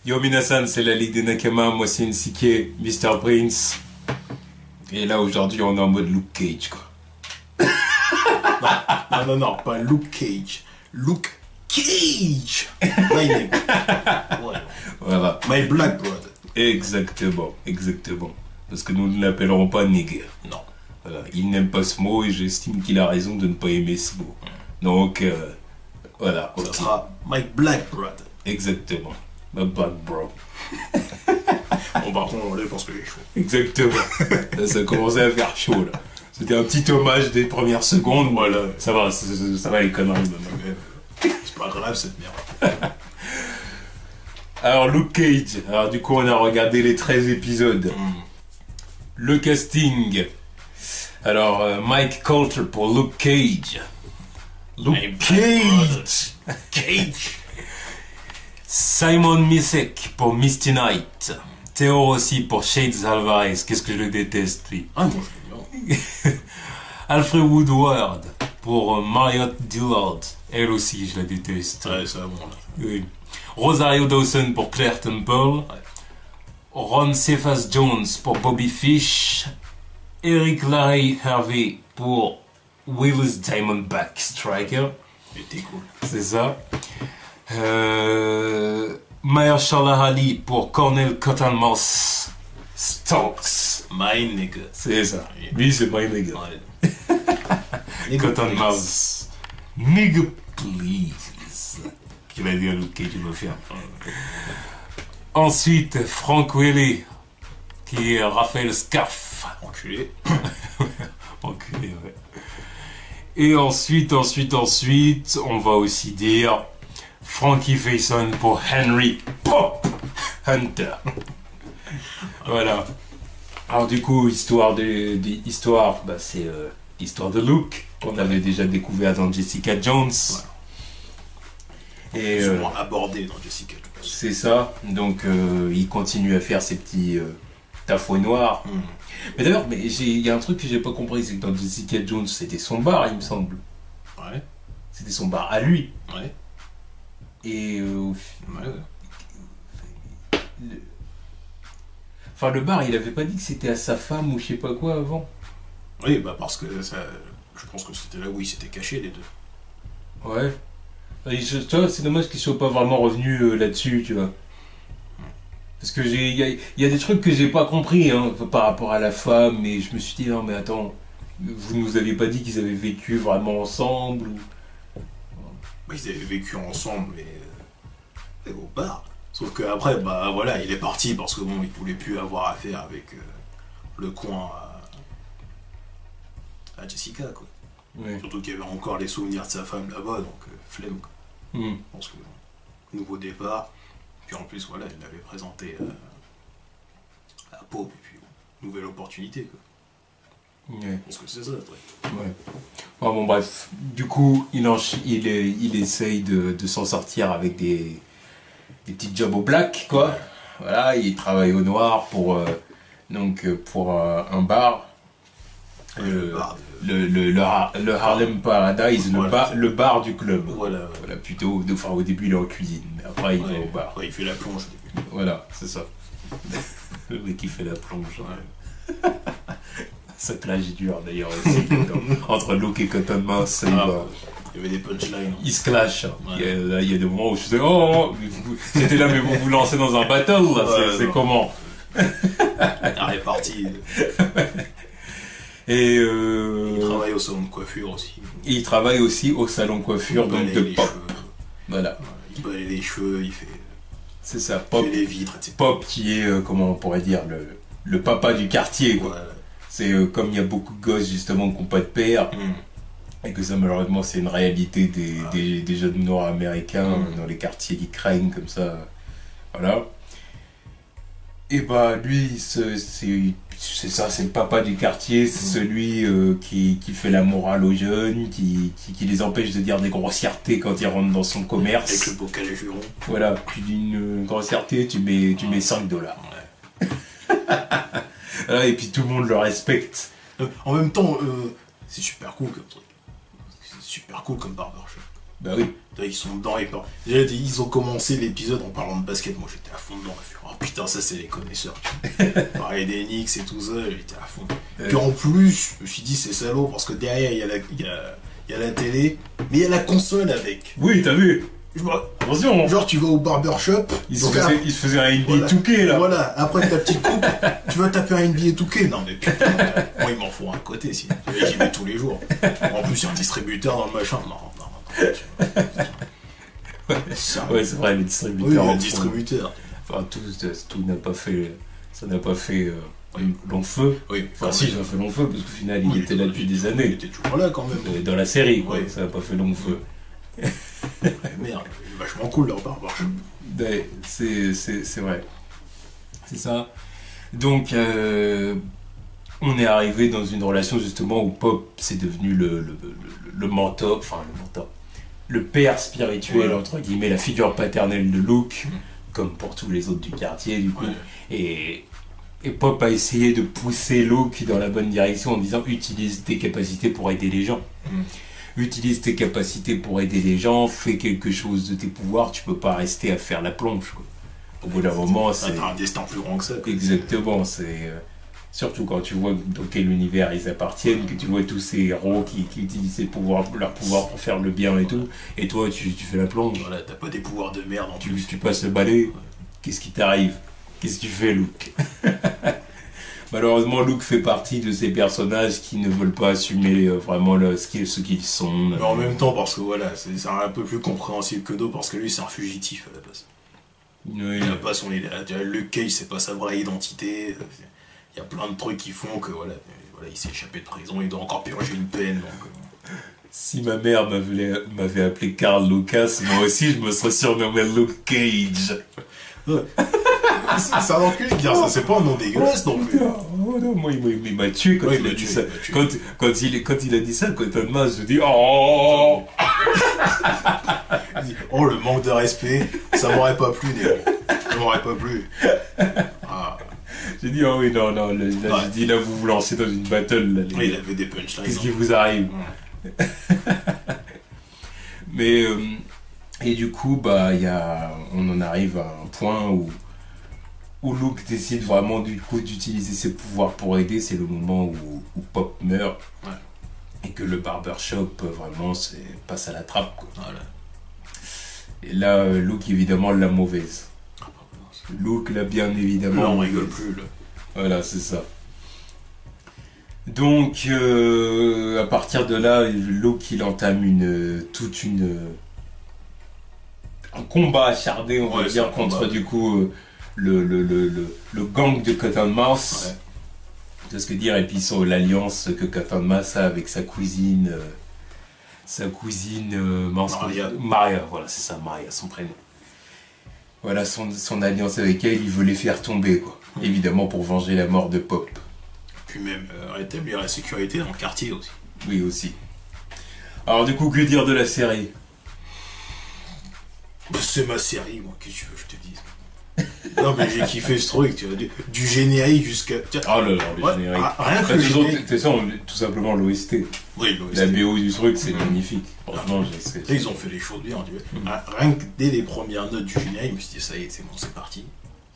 Yo Minasan, c'est la Ligue des Nakama, moi c'est Nsike, Mr. Prince. Et là aujourd'hui on est en mode Luke Cage quoi. Non, pas Luke Cage. Luke Cage. My name. Ouais. Voilà. My black brother. Exactement. Parce que nous ne l'appellerons pas nigger. Non. Voilà. Il n'aime pas ce mot et j'estime qu'il a raison de ne pas aimer ce mot. Donc, voilà. Ça sera my black brother. Exactement. My black bro. On va prendre je pense que j'ai chaud. Exactement. Là, ça a commencé à faire chaud là. C'était un petit hommage des premières secondes. Voilà. Ça va les conneries maintenant. C'est pas grave cette merde. Alors Luke Cage, alors du coup on a regardé les 13 épisodes. Le casting. Alors Mike Colter pour Luke Cage. Luke Cage. Cage. Simon Misek pour Misty Knight. Théo Rossi pour Shades Alvarez. Qu'est-ce que je le déteste lui. Ah bon, je l'aime bien. Alfred Woodward pour Marriott Dillard. Elle aussi je la déteste. Ouais, ça bon là. Oui. Rosario Dawson pour Claire Temple. Ouais. Ron Cephas Jones pour Bobby Fish. Eric Larry Harvey pour Willis Diamondback Striker. C'était cool. C'est ça. Mahershala Ali pour Cornel Cottonmouth Stokes. My nigga. C'est ça. Lui, c'est my nigga. Ouais. Cottonmouth. Nigga, please. Qui va dire Luke Cage, il va faire. Ensuite, Frank Willy, qui est Raphaël Scaff. Enculé. Enculé, ouais. Et ensuite, on va aussi dire Frankie Faison pour Henry Pop Hunter. Voilà. Alors du coup, histoire, bah, c'est l'histoire de Luke, qu'on avait déjà découvert dans Jessica Jones. Ouais. Et Souvent abordé dans Jessica Jones. c'est ça. Donc il continue à faire ses petits tafouets noirs. Mais d'ailleurs, il y a un truc que j'ai pas compris, c'est que dans Jessica Jones, c'était son bar, il me semble. Ouais. C'était son bar à lui. Ouais. Et Ouais. enfin, le bar, il avait pas dit que c'était à sa femme ou je sais pas quoi avant. Oui, bah parce que ça, je pense que c'était là où ils s'étaient cachés les deux. Ouais. Et tu vois, c'est dommage qu'ils soient pas vraiment revenus là-dessus, tu vois. Parce que il y a des trucs que j'ai pas compris hein, par rapport à la femme, mais je me suis dit, non mais attends, vous nous avez pas dit qu'ils avaient vécu vraiment ensemble ou... Bah, ils avaient vécu ensemble, mais au bar. Sauf qu'après, bah voilà, il est parti parce que bon, il voulait plus avoir affaire avec le coin à Jessica, quoi. Ouais. Surtout qu'il y avait encore les souvenirs de sa femme là-bas, donc flemme, quoi. Mm. Je pense que nouveau départ, puis en plus, voilà, il l'avait présenté à Pope, et puis nouvelle opportunité, quoi. Ouais. Je pense que c'est ça, le truc. Ouais. Bon, bref, du coup, il essaye de s'en sortir avec des petits jobs au black, quoi. Voilà, il travaille au noir pour un bar. Le Harlem Paradise, Voilà. le bar du club. Voilà. Voilà, plutôt, enfin au début il est en cuisine, mais après il va au bar. Ouais, il fait la plonge au début. Voilà, c'est ça. Le mec qui fait la plonge. Ouais. Ça clash dur d'ailleurs aussi. Entre Luke et Cottonmouth, Il y avait des punchlines. ils se clashent. Hein. Ouais. Il y a des moments où je disais oh, j'étais là mais vous vous lancez dans un battle là, c'est non. comment? La répartie. Et Il travaille au salon de coiffure aussi. il travaille aussi au salon coiffure donc de Pop. Voilà. Il balaye les cheveux, il fait, C'est ça, il Pop. fait les vitres, etc. Pop qui est, comment on pourrait dire, le papa du quartier, quoi. Ouais. C'est comme il y a beaucoup de gosses justement qui n'ont pas de père, et que ça malheureusement c'est une réalité des jeunes noirs américains dans les quartiers qui craignent comme ça. Voilà. Et bah lui, c'est ça, c'est le papa du quartier, c'est celui qui fait la morale aux jeunes, qui les empêche de dire des grossièretés quand ils rentrent dans son commerce. Avec le bocal à juron. Voilà, tu dis une grossièreté, tu mets $5. Ouais. Voilà, et puis tout le monde le respecte. En même temps, c'est super cool comme truc. C'est super cool comme barbershop. Bah oui. Ils sont dedans et pas. Déjà, ils ont commencé l'épisode en parlant de basket. Moi, j'étais à fond dedans. Oh putain, ça, c'est les connaisseurs. Pareil des Knicks et tout ça, j'étais à fond. Puis en plus, je me suis dit, c'est salaud parce que derrière, il y a la télé, mais il y a la console avec. Oui, t'as vu. Attention. Genre, tu vas au barbershop. Il se faisait un NBA 2K là. Voilà, après ta petite coupe, tu vas taper un NBA 2K. Non, mais putain, moi, il m'en faut un côté, si. J'y vais tous les jours. En plus, il y a un distributeur dans le machin. Non. Ouais, c'est vrai, les distributeurs. Oui, les distributeurs. Enfin, tout n'a pas fait. Ça n'a pas fait long feu. Oui, enfin, si, ça a fait long feu, parce qu'au final, il était là depuis des années. Il était toujours là quand même. Dans la série, quoi. Ça n'a pas fait long feu. Merde, c'est vachement cool leur barbershop. C'est vrai. C'est ça. Donc, on est arrivé dans une relation justement où Pop, c'est devenu le mentor, le père spirituel, entre guillemets, la figure paternelle de Luke, comme pour tous les autres du quartier, du coup. Et Pop a essayé de pousser Luke dans la bonne direction en disant utilise tes capacités pour aider les gens. Utilise tes capacités pour aider les gens, fais quelque chose de tes pouvoirs, tu peux pas rester à faire la plonge, quoi. Au bout d'un moment, c'est... T'as un destin plus grand que ça, quoi. Exactement, c'est... surtout quand tu vois dans quel univers ils appartiennent, que tu vois tous ces héros qui utilisent leur pouvoir pour faire le bien et tout, et toi tu fais la plonge. Voilà, t'as pas des pouvoirs de merde en plus. Tu passes le balai, qu'est-ce qui t'arrive? Qu'est-ce que tu fais, Luke? Malheureusement, Luke fait partie de ces personnages qui ne veulent pas assumer vraiment ce qu'ils sont. Mais en même temps, parce que voilà, c'est un peu plus compréhensible que d'autres, parce que lui c'est un fugitif à la base. Oui. Il n'a pas son... Luke Cage, c'est pas sa vraie identité. Il y a plein de trucs qui font que voilà, il s'est échappé de prison, il doit encore purger une peine. Donc, Si ma mère m'avait appelé Carl Lucas, moi aussi je me serais surnommé Luke Cage. C'est un enculé de dire ça, c'est pas un nom dégueulasse non plus. Oh non, moi il m'a tué quand il a dit ça. Quand il a dit ça, quand on m'a, je dis oh. Oh le manque de respect, ça m'aurait pas plu, Néo. Ça m'aurait pas plu. Ah. J'ai dit oh oui non là j'ai dit là vous lancez dans une battle là. Oui, il avait des punchlines. Qu'est-ce qui vous arrive? Mais et du coup on en arrive à un point où Luke décide vraiment du coup d'utiliser ses pouvoirs pour aider. C'est le moment où Pop meurt et que le barbershop vraiment passe à la trappe, quoi. Voilà. Et là Luke évidemment la mauvaise. Luke là bien évidemment. Là on rigole plus là. Voilà, c'est ça. Donc à partir de là, Luke il entame un combat acharné, on va dire, contre du coup le gang de Cottonmouth. Ouais. De ce que dire, et puis l'alliance que Cottonmouth a avec sa cousine Maria, voilà, c'est ça, Maria, son prénom. Voilà, son alliance avec elle, il veut les faire tomber, quoi. Évidemment pour venger la mort de Pop. Puis même rétablir la sécurité dans le quartier aussi. Oui, aussi. Alors du coup, que dire de la série? C'est ma série, moi, qu'est-ce que tu veux que je te dise? Non mais j'ai kiffé ce truc, tu vois, du générique jusqu'à... Oh là là, le générique. Rien que le générique. C'est ça, tout simplement l'OST. Oui, l'OST. La BO du truc, c'est magnifique. Franchement, ils ont fait les choses bien, tu vois. Rien que dès les premières notes du générique, je me suis dit, ça y est, c'est bon, c'est parti.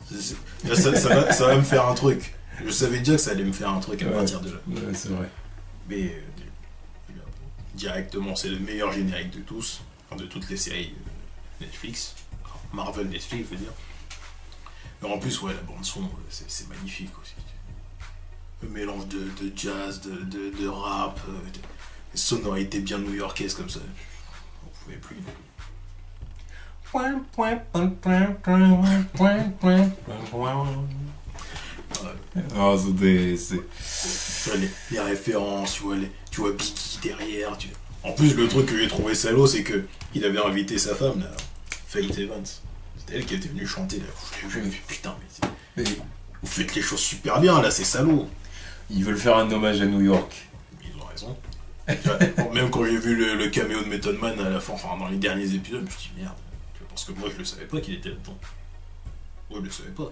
Ça va me faire un truc. Je savais déjà que ça allait me faire un truc à partir de là. Ouais, c'est vrai. Mais directement, c'est le meilleur générique de tous, enfin, de toutes les séries Netflix. Marvel Netflix, je veux dire. Mais en plus, la bande-son, c'est magnifique aussi. Le mélange de jazz, de rap, des sonorités bien new-yorkaises comme ça. On pouvait plus. Oh, c'est... les références, tu vois Biggie derrière. En plus, le truc que j'ai trouvé salaud, c'est qu'il avait invité sa femme, là, Faith Evans. C'était elle qui était venue chanter, là. Je l'ai vu, putain, mais vous faites les choses super bien, là, c'est salaud. Ils veulent faire un hommage à New York. Ils ont raison. Même quand j'ai vu le caméo de Method Man à la fin, enfin, dans les derniers épisodes, je me suis dit merde. Parce que moi, je le savais pas qu'il était là-dedans. Moi, je le savais pas.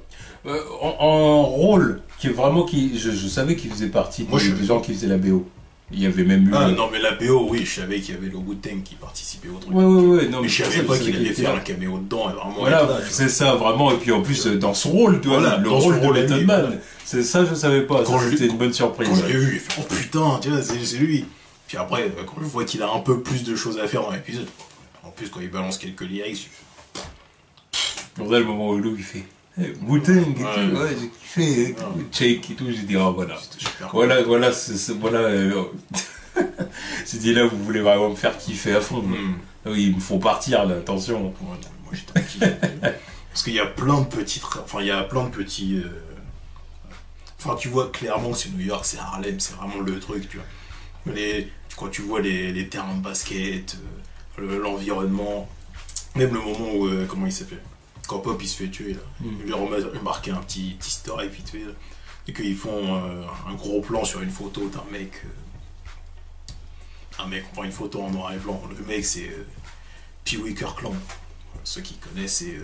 En rôle, je savais qu'il faisait partie des gens qui faisaient la BO. Il y avait même eu... Ah non, mais la BO, oui, je savais qu'il y avait le Wu-Tang qui participait au truc. Ouais, non, mais je savais pas qu'il allait faire un caméo dedans et vraiment voilà, c'est ça, vraiment, et puis en plus, dans son rôle, tu vois, voilà, le rôle de Method Man. C'est ça, je savais pas, c'était une bonne surprise. Quand je l'ai vu, j'ai fait, oh putain, tu vois, c'est lui. Puis après, quand je vois qu'il a un peu plus de choses à faire dans l'épisode, en plus, quand il balance quelques lyrics, on a le moment où Lou, il fait Wu-Tang et tout, ouais, j'ai kiffé, Shake et tout, j'ai dit, ah voilà. Voilà, j'ai dit là, vous voulez vraiment me faire kiffer à fond. Oui, ils me font partir là, attention. Ouais, non, moi j'ai trop kiffé. Parce qu'il y a plein de petites. Enfin, il y a plein de petits. Enfin, tu vois clairement que c'est New York, c'est Harlem, c'est vraiment le truc, tu vois. Quand tu vois les terrains de basket, l'environnement, même le moment où. Comment il s'appelle? Quand Pop il se fait tuer, là. Il lui a remarqué un petit easter egg vite fait, là. Et qu'ils font un gros plan sur une photo d'un mec. On prend une photo en noir et blanc. Le mec, c'est Pee Wee Kirkland. Ceux qui connaissent, c'est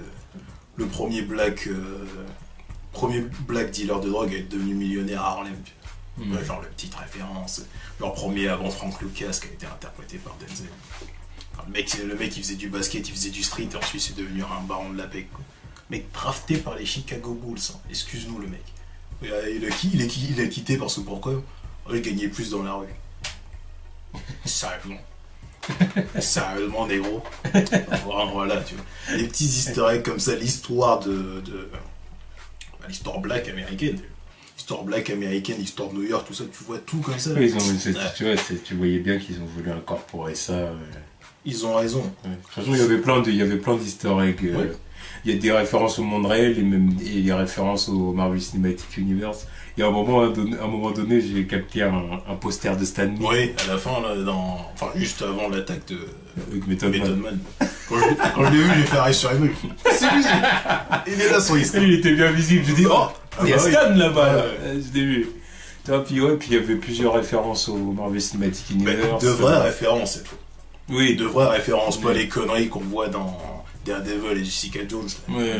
le premier black dealer de drogue à être devenu millionnaire à Harlem. Ouais, genre la petite référence. Leur premier avant Frank Lucas qui a été interprété par Denzel. Le mec, il faisait du basket, il faisait du street, et ensuite c'est devenu un baron de la paix. Mec drafté par les Chicago Bulls. Hein. Excuse-nous le mec. Il a quitté parce que pourquoi? Il gagnait plus dans la rue. Sérieusement, négro. Voilà, tu vois. Les petits easter eggs comme ça, l'histoire l'histoire black américaine. L'histoire black américaine, l'histoire de New York, tout ça, tu vois tout comme ça. Oui, tu voyais bien qu'ils ont voulu incorporer ça. Ils ont raison. De toute façon, il y avait plein d'easter eggs. Il y a des références au monde réel et des références au Marvel Cinematic Universe. Et à un moment donné, j'ai capté un poster de Stan Lee. Oui, à la fin, là, juste avant l'attaque de Method Man. Quand je l'ai vu, j'ai fait arrêt sur les trucs. C'est lui. Il est là sur Insta. Il était bien visible. Je dis, oh, il y a Stan là-bas. Je l'ai vu. Puis il y avait plusieurs références au Marvel Cinematic Universe. De vraies références, cette fois. Oui. De vraies références, pas les conneries qu'on voit dans Daredevil et Jessica Jones.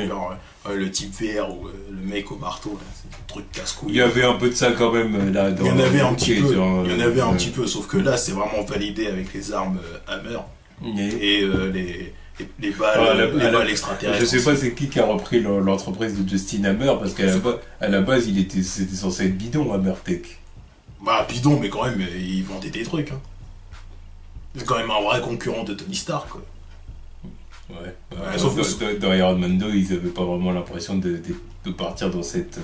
Genre, le type vert ou le mec au marteau, là, c'est un truc casse-couille. Il y avait un peu de ça quand même là. Il y en avait un petit peu. Sauf que là, c'est vraiment validé avec les armes Hammer et les balles extraterrestres. Je sais pas c'est qui a repris l'entreprise de Justin Hammer parce qu'à la base c'était censé être bidon Hammer Tech. Bah bidon, mais quand même ils vendaient des trucs. Hein. C'est quand même un vrai concurrent de Tony Stark, quoi. Ouais. Sauf que dans Iron Man 2, ils avaient pas vraiment l'impression de partir dans cette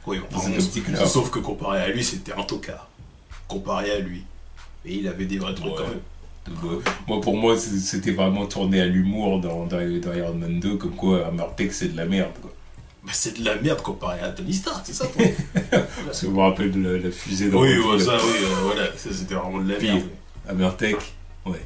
optique-là. Sauf que comparé à lui, c'était un tocard. Comparé à lui. Et il avait des vrais trucs quand même. Pour moi, c'était vraiment tourné à l'humour dans Iron Man 2, comme quoi Hammertech c'est de la merde, quoi. Bah, c'est de la merde comparé à Tony Stark, c'est ça, toi. Parce que je me rappelle de la fusée dans voilà, ça c'était vraiment de la merde. Hammertech, ouais.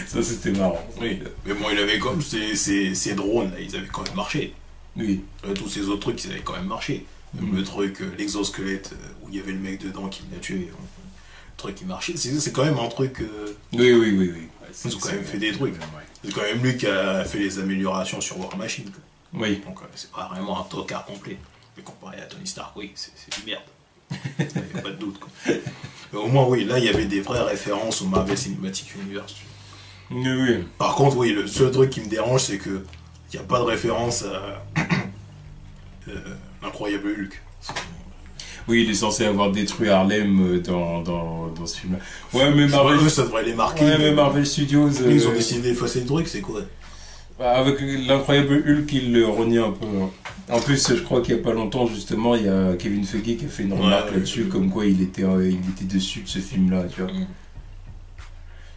Ça c'était marrant. Oui, mais bon, il avait comme ces drones là, ils avaient quand même marché. Oui. Tous ces autres trucs, ils avaient quand même marché. Même le truc, l'exosquelette, où il y avait le mec dedans qui l'a tué. Le truc qui marchait. C'est quand même un truc. Oui. Ouais, ils ont quand même fait des trucs. Ouais. C'est quand même lui qui a fait les améliorations sur War Machine. Quoi. Oui. Donc c'est pas vraiment un tocard complet. Mais comparé à Tony Stark, oui, c'est du merde. Il n'y a pas de doute. Quoi. Mais au moins, oui, là, il y avait des vraies références au Marvel Cinematic Universe. Oui. Par contre, oui, le seul truc qui me dérange, c'est que il n'y a pas de référence à l'incroyable Hulk. Oui, il est censé avoir détruit Harlem dans ce film-là. Ouais, mais Marvel... ça devrait les marquer. Ouais, mais Marvel Studios... Ils ont décidé d'effacer le truc, c'est quoi? Avec l'incroyable Hulk, il le renie un peu. En plus, je crois qu'il n'y a pas longtemps, justement, il y a Kevin Feige qui a fait une remarque là-dessus, comme quoi il était dessus de ce film-là, tu vois.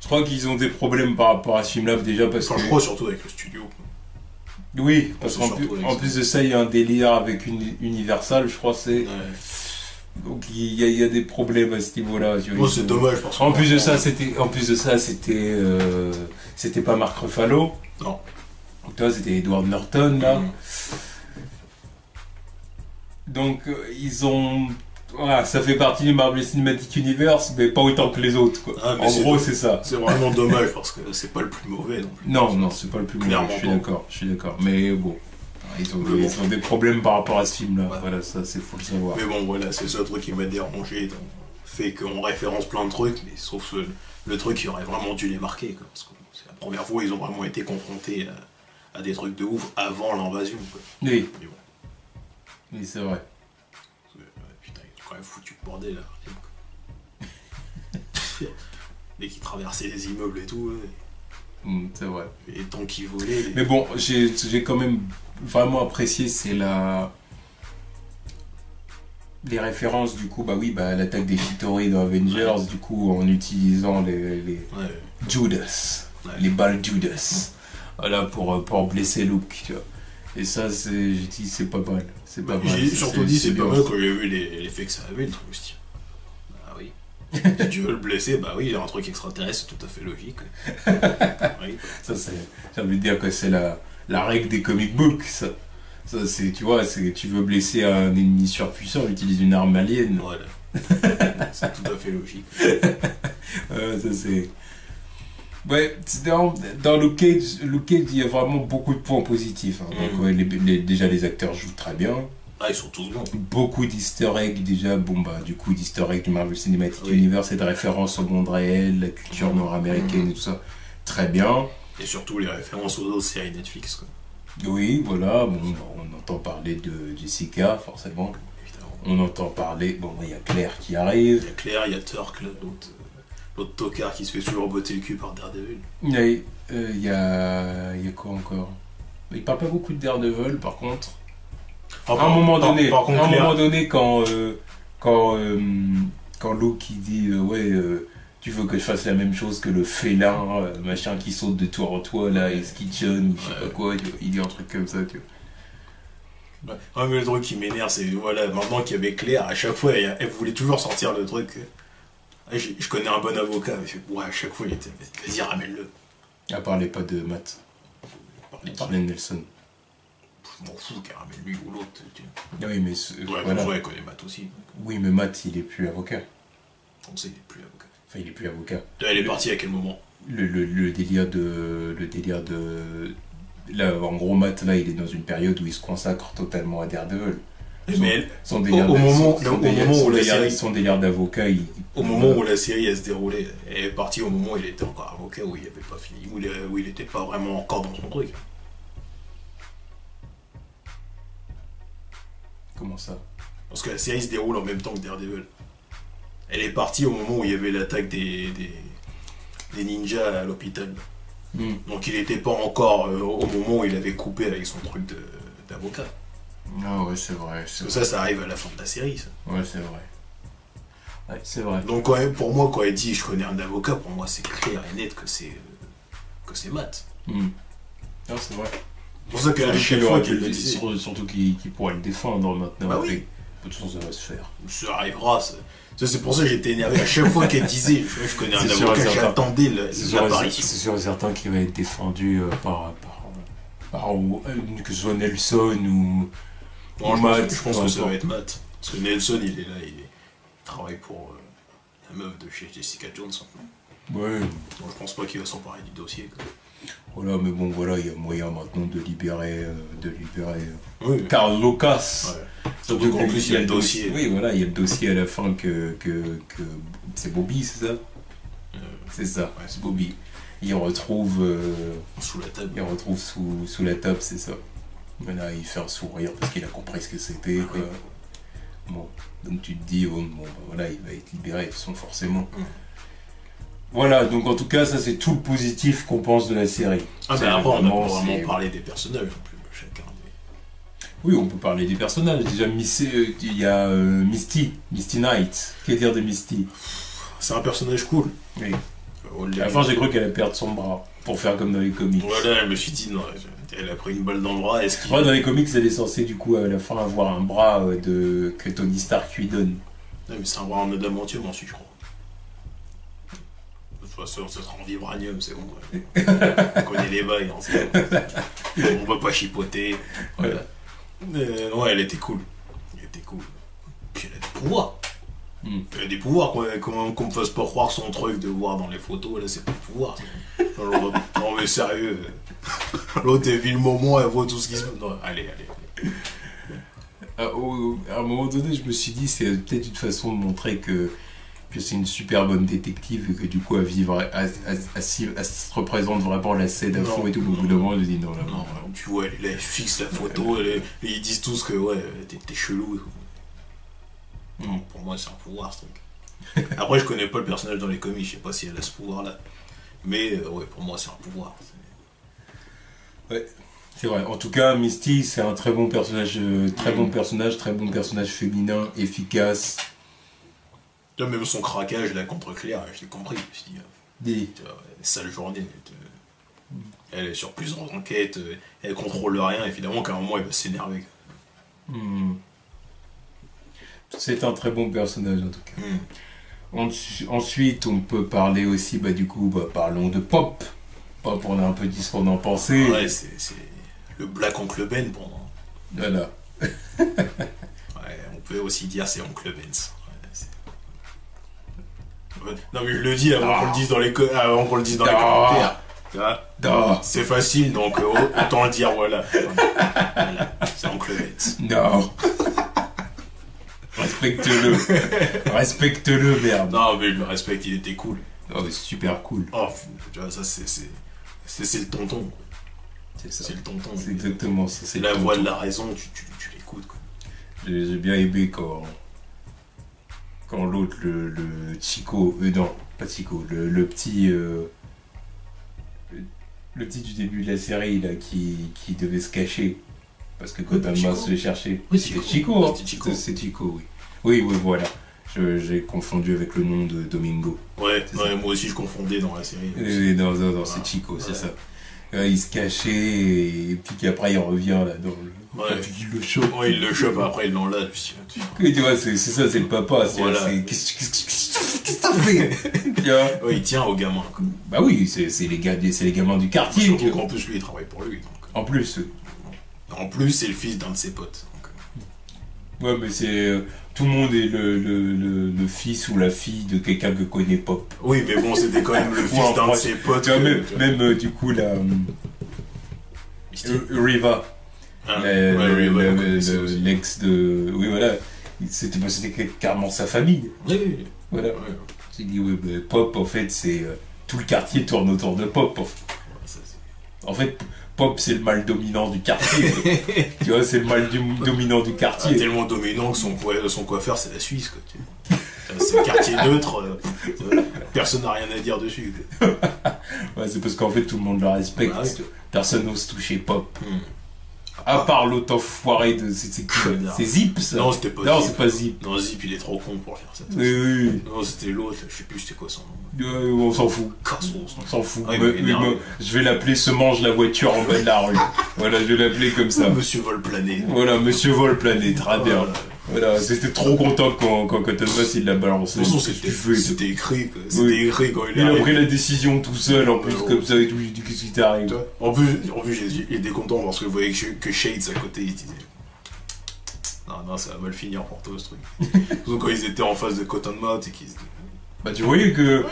Je crois qu'ils ont des problèmes par rapport à ce film-là, déjà parce que... Je crois surtout avec le studio. Oui, parce qu'en plus de ça, il y a un délire avec Universal, je crois, c'est... Ouais. Donc il y a des problèmes à ce niveau-là. Moi, c'est dommage parce que... En plus de ça, c'était pas Mark Ruffalo. Non. Donc toi, c'était Edward Norton, là. Donc, ils ont... Voilà, ça fait partie du Marvel Cinematic Universe, mais pas autant que les autres, quoi. En gros, c'est ça. C'est vraiment dommage, parce que c'est pas le plus mauvais, non plus. Non, c'est pas le plus mauvais, je suis d'accord. Mais bon. Ils ont des problèmes par rapport à ce film-là. Ouais. Voilà, ça, c'est faut le savoir. Mais bon, voilà, c'est ce truc qui m'a dérangé. Donc, fait qu'on référence plein de trucs, mais sauf le truc qui aurait vraiment dû les marquer. Quoi, parce que c'est la première fois où ils ont vraiment été confrontés à des trucs de ouf avant l'invasion. Oui. Bon. Oui, c'est vrai. Putain, ils ont quand même foutu le bordel là. Dès qu'ils traversaient les immeubles et tout. C'est vrai. Et tant qu'ils volaient. Mais bon, j'ai quand même vraiment apprécié, c'est les références du coup, l'attaque des Chitauri dans Avengers, du coup, en utilisant les Judas, les balles Judas, voilà, pour blesser Luke, tu vois. Et ça, j'ai dit, c'est pas mal. C'est pas mal. J'ai surtout dit, c'est pas mal quand j'ai vu l'effet que ça avait, le truc, je me suis dit, bah oui. Si tu veux le blesser, bah oui, il y a un truc extraterrestre, c'est tout à fait logique. Oui. Ça, j'ai envie de dire que c'est la règle des comic books, ça. Ça, c'est, tu vois, tu veux blesser un ennemi surpuissant, utilise une arme alien. Voilà. C'est tout à fait logique. Ça, c'est... Ouais, dans Luke Cage, il y a vraiment beaucoup de points positifs. Hein. Donc, déjà, les acteurs jouent très bien. Ah, ils sont tous bons. Beaucoup d'easter eggs, déjà, du coup, d'easter eggs du Marvel Cinematic Universe et de références au monde réel, la culture nord-américaine et tout ça. Très bien. Et surtout les références aux autres séries Netflix, quoi. Oui, voilà, on entend parler de Jessica, forcément. Évidemment. On entend parler, il y a Claire qui arrive. Il y a Claire, il y a Turk, l'autre tocard qui se fait toujours botter le cul par Daredevil. Oui, il y a quoi encore? Il parle pas beaucoup de Daredevil, par contre. À un moment donné, quand Luke il dit tu veux que je fasse la même chose que le félin, machin qui saute de toit en toit là, et Skitchen ou je sais pas quoi, il dit un truc comme ça, tu vois. Ouais, mais le truc qui m'énerve, c'est voilà, maintenant qu'il y avait Claire, à chaque fois, elle voulait toujours sortir le truc. Je connais un bon avocat, mais à chaque fois, il était vas-y, ramène-le. Elle parlait pas de Matt. Elle parlait de Nelson. Je m'en fous qu'elle ramène lui ou l'autre. Oui, mais voilà. Elle connaît Matt aussi. Oui, mais Matt, il est plus avocat. On sait, il est plus avocat. Enfin, il est plus avocat. Elle est partie à quel moment? Le délire de... Là, en gros, Matt, là, il est dans une période où il se consacre totalement à Daredevil. Mais son délire d'avocat, au moment où la série elle se déroulait, elle est partie au moment où il était encore avocat, où il n'avait pas fini, où il n'était pas vraiment encore dans son truc. Comment ça? Parce que la série se déroule en même temps que Daredevil. Elle est partie au moment où il y avait l'attaque des ninjas à l'hôpital. Donc il n'était pas encore au moment où il avait coupé avec son truc d'avocat. Ah ouais, c'est vrai. Parce que ça arrive à la fin de la série, ça. Ouais, c'est vrai. Ouais, c'est vrai. Donc pour moi, quand elle dit je connais un avocat, pour moi c'est clair et net que c'est Matt. Non, c'est vrai. C'est pour ça qu'à chaque fois qu'il le dit. Surtout qu'il pourrait le défendre maintenant. Bah oui. De toute façon, ça va se faire. Ça arrivera. C'est pour ça que j'étais énervé à chaque fois qu'elle disait je connais un avocat, j'attendais l'apparition. C'est sûr et certain qu'il va être défendu par que ce soit Nelson ou Matt. Je pense que ça va être Matt. Parce que Nelson, il est là, il travaille pour la meuf de chez Jessica Jones. Ouais. Donc je pense pas qu'il va s'emparer du dossier. Quoi. Voilà, mais bon, voilà, il y a moyen maintenant de libérer Carl Lucas. Ouais. Surtout qu'en plus, il y a le dossier. Oui, voilà, il y a le dossier à la fin que c'est Bobby, c'est ça C'est ça, ouais, c'est Bobby. Il retrouve sous la table. Il retrouve sous la table, c'est ça. Voilà, il fait un sourire parce qu'il a compris ce que c'était. Ah, oui. Bon, donc tu te dis, voilà, il va être libéré, de toute façon, forcément. Voilà, donc en tout cas, ça c'est tout le positif qu'on pense de la série. Ah, mais après, on a vraiment parlé des personnages en plus, chacun des... Oui, on peut parler des personnages. Déjà, il y a Misty Knight. Qu'est-ce dire de Misty? C'est un personnage cool. Oui. À la fin, j'ai cru qu'elle allait perdre son bras pour faire comme dans les comics. Voilà, je me suis dit, non, elle a pris une balle dans le bras. Dans les comics, elle est censée, du coup, à la fin, avoir un bras que Tony Stark lui donne. Ouais, mais c'est un bras en adamantium ensuite, je crois. De toute façon, ce sera en vibranium, c'est bon. On connaît les bails, hein, on va pas chipoter. Voilà. Ouais, elle était cool. Puis elle a des pouvoirs. Il y a des pouvoirs, quoi. Qu'on me fasse pas croire son truc de voir dans les photos, là, c'est pas le pouvoir. Non, mais sérieux. L'autre, elle vit le moment, elle voit tout ce qui se passe. Non, allez. À un moment donné, je me suis dit, c'est peut-être une façon de montrer que c'est une super bonne détective et que du coup, elle se représente vraiment la scène à fond et tout. Au bout d'un moment, je dis non, là. Non, tu vois, elle fixe la photo, ils disent tous que, ouais, t'es chelou. Non, pour moi, c'est un pouvoir, ce truc. Après, je connais pas le personnage dans les comics, je sais pas si elle a ce pouvoir-là. Mais, ouais, pour moi, c'est un pouvoir. Ouais, c'est vrai. En tout cas, Misty, c'est un très bon personnage, très bon personnage féminin, efficace. Là, même son craquage, là, contre Claire, je l'ai compris. Je me suis dit, sale journée. Elle est sur plusieurs enquêtes, elle contrôle rien, évidemment qu'à un moment, elle va s'énerver. C'est un très bon personnage en tout cas. Ensuite, on peut parler aussi, parlons de Pop. Pop, on a un peu dit ce qu'on en pensait. Ouais, c'est le Black Oncle Ben pour moi. Voilà. Ouais, on peut aussi dire c'est Oncle Ben. Ouais, non mais je le dis avant qu'on le dise dans les commentaires. C'est facile, donc autant le dire, voilà. C'est Oncle Ben. Non. Respecte-le, merde. Non, mais je le respecte, il était cool. Oh, mais super cool. Oh, tu vois, ça, c'est le tonton, quoi. C'est ça. C'est le tonton. C'est exactement ça. C'est la voix de la raison, tu l'écoutes, quoi. J'ai bien aimé quand l'autre, le Chico, non, pas Chico, le petit... le petit du début de la série, là, qui devait se cacher. Parce que Cotton Mouse le cherchait. Oui, c'était Chico, hein. C'est Chico, oui. Oui, voilà. J'ai confondu avec le nom de Domingo. Ouais, moi aussi je confondais dans la série. Non, c'est Chico, c'est ça. Il se cachait et puis qu'après il revient là dans le... Ouais. Puis il le chope. Ouais, il le chope, après il l'enlève. Oui, tu vois, c'est ça, c'est le papa. Voilà. Qu'est-ce que t'as fait? Ouais, il tient au gamin, quoi. Bah oui, c'est les gamins du quartier. Surtout qu'en plus lui il travaille pour lui. Donc. En plus. En plus, c'est le fils d'un de ses potes. Donc. Ouais, mais c'est... tout le monde est le fils ou la fille de quelqu'un que connaît Pop. Oui, mais bon, c'était quand même le fils d'un de ses potes. Tu vois, même du coup, la... Riva. L'ex de... Oui, voilà. C'était carrément sa famille. Oui. Voilà. Ouais. Tu dis, oui, mais Pop, en fait, c'est... tout le quartier tourne autour de Pop. En fait, Pop, c'est le mal dominant du quartier. Tu vois, c'est le mal dominant du quartier. Tellement dominant que son coiffeur, c'est la Suisse, quoi. C'est le quartier neutre. Personne n'a rien à dire dessus. Ouais, c'est parce qu'en fait, tout le monde le respecte. Ouais. Personne n'ose toucher Pop. À part l'autre enfoiré de... C'est Zip, ça? Non, c'était pas Zip. Non, c'est pas Zip. Non, Zip, il est trop con pour faire ça. Oui. Non, c'était l'autre, je sais plus c'était quoi son nom. On s'en fout. On s'en fout. Ouais, je vais l'appeler Se mange la voiture en bas de la rue. Voilà, je vais l'appeler comme ça. Monsieur Volplané. Voilà, Monsieur Volplané, très bien. Voilà, c'était trop content quand Cotton Mouse il l'a balancé. De toute façon, c'était écrit, quoi. C'était écrit quand il a pris la décision tout seul, en plus, comme ça, et tout. J'ai dit, qu'est-ce qui t'arrive? En plus, il était content parce que vous voyez que Shades à côté, il se disait. Non, ça va mal finir pour toi, ce truc. Surtout quand ils étaient en face de Cotton Mouth et qu'ils se disaient. Bah, tu voyais que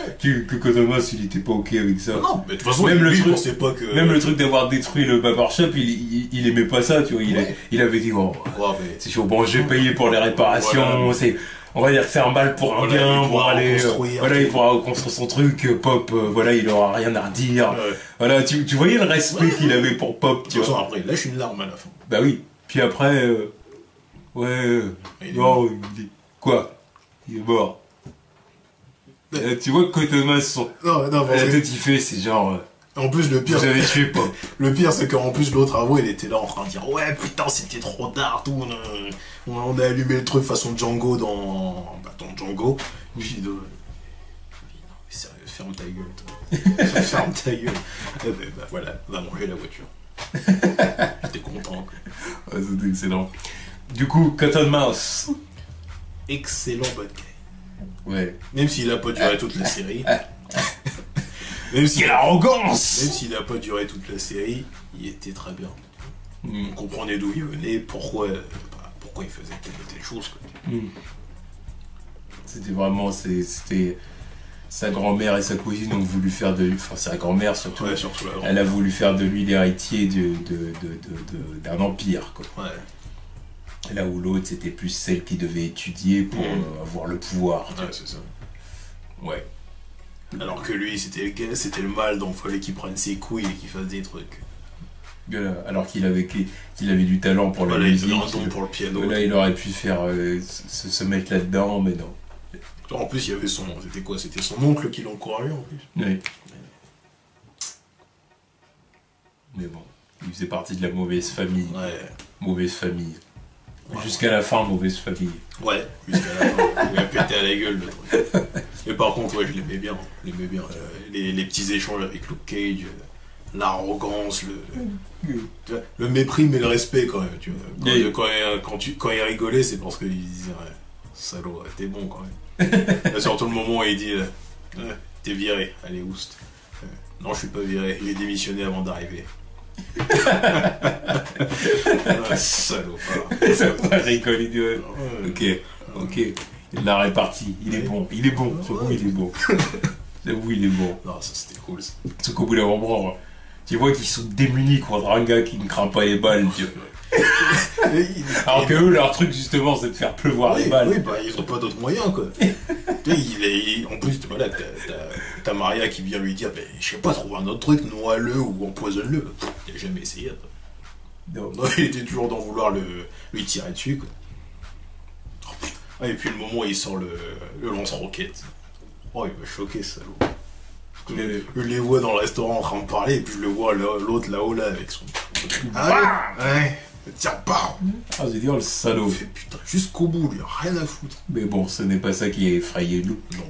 Cotton Mouse il était pas ok avec ça. Non, mais de toute façon, même lui, il pensait pas que. Même le truc d'avoir détruit le barbershop, il aimait pas ça, tu vois. Il avait dit, oh, c'est chaud, bon, je vais payer pour les réparations, voilà. On va dire faire un mal pour un bien, il pourra reconstruire son truc, Pop, voilà, il aura rien à redire. Ouais. Voilà, tu voyais le respect qu'il avait pour Pop, tu vois. Après, il lâche une larme à la fin. Bah oui, puis après, non, il me dit, quoi? Il est mort. Tu vois que Cotton Mouse, la tête il fait, c'est genre... En plus, le pire... Vous avez tué Pop. Le pire, c'est qu'en plus, l'autre avant, il était là en train de dire « Ouais, putain, c'était trop tard, tout. On a allumé le truc façon Django dans Django. » Puis non, mais sérieux, ferme ta gueule, toi. Ferme ta gueule. Bah voilà, va manger la voiture. J'étais content, quoi. Ouais, c'était excellent. Du coup, Cotton Mouse. Excellent bad guy. Ouais. Même s'il a pas duré toute la série. Quelle arrogance! Même s'il a pas duré toute la série, il était très bien. On comprenait d'où il venait, pourquoi il faisait telle ou telle chose. C'était vraiment, c'était sa grand-mère et sa cousine ont voulu faire de lui, enfin sa grand-mère surtout, Ouais, surtout la elle a voulu faire de lui l'héritier d'un empire, quoi. Ouais. Là où l'autre c'était plus celle qui devait étudier pour avoir le pouvoir. Ouais, c'est ça. Ouais. Alors que lui, c'était le mal, donc fallait qu'il prenne ses couilles et qu'il fasse des trucs. Alors qu'il avait du talent pour la musique. Il avait un don pour le piano. Là, il aurait pu faire se mettre là-dedans, mais non. En plus, il y avait c'était quoi? C'était son oncle qui l'encourageait en plus. Oui. Mais bon, il faisait partie de la mauvaise famille. Ouais. Mauvaise famille. Ouais. Jusqu'à la fin, mauvaise famille. Ouais, jusqu'à la fin. Il a pété à la gueule, le truc. Mais par contre, ouais, je l'aimais bien. Les petits échanges avec Luke Cage, l'arrogance, le mépris, mais le respect quand même. Tu vois. Quand il rigolait, c'est parce qu'il disait ouais, salaud, t'es bon quand même. Là, surtout le moment où il dit t'es viré, allez, oust. Non, je suis pas viré, j'ai démissionné avant d'arriver. Salaud, voilà. Ça va rigoler de... Ok. Il l'a réparti. Il est bon. J'avoue, il est bon. J'avoue, il est bon. Non, ça c'était cool. Ça. Sauf qu'au bout d'un moment, tu vois qu'ils sont démunis contre un gars qui ne craint pas les balles. Alors que eux, leur truc justement, c'est de faire pleuvoir les balles. Oui, bah ils ont pas d'autres moyens quoi. En plus, voilà, t'as Maria qui vient lui dire, je sais pas, trouve un autre truc, noie-le ou empoisonne-le. Il a jamais essayé. Non, il était toujours d'en vouloir lui tirer dessus quoi. Oh, putain. Et puis le moment où il sort le lance-roquette. Oh, il m'a choqué ce salaud. Je les vois dans le restaurant en train de parler, et puis je le vois l'autre là-haut là avec son. Ah ouais. Tiens, bam. Ah, j'ai dit, oh le salaud. Putain, jusqu'au bout, lui, rien à foutre. Mais bon, ce n'est pas ça qui a effrayé Luke. Non.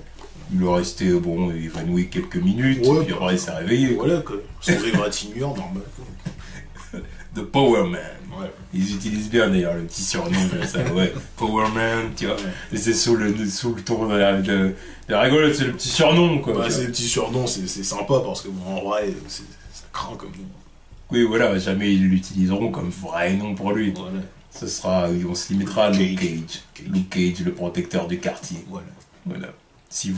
Il est resté, évanoui quelques minutes, ouais, puis après il s'est réveillé. Voilà, quoi. Son égratignure, normal. The Power Man. Ouais. Ils utilisent bien d'ailleurs le petit surnom comme ça, ouais. Power Man, tu vois. Ouais. Et c'est sous le tour de la rigolade, c'est le petit surnom, quoi. Bah, c'est le petit surnom, c'est sympa parce que, bon, en vrai, ça craint comme nom. Oui, voilà, jamais ils l'utiliseront comme vrai nom pour lui. Voilà. Ce sera, on se limitera à Luke Cage. Luke Cage, le protecteur du quartier. Voilà. Si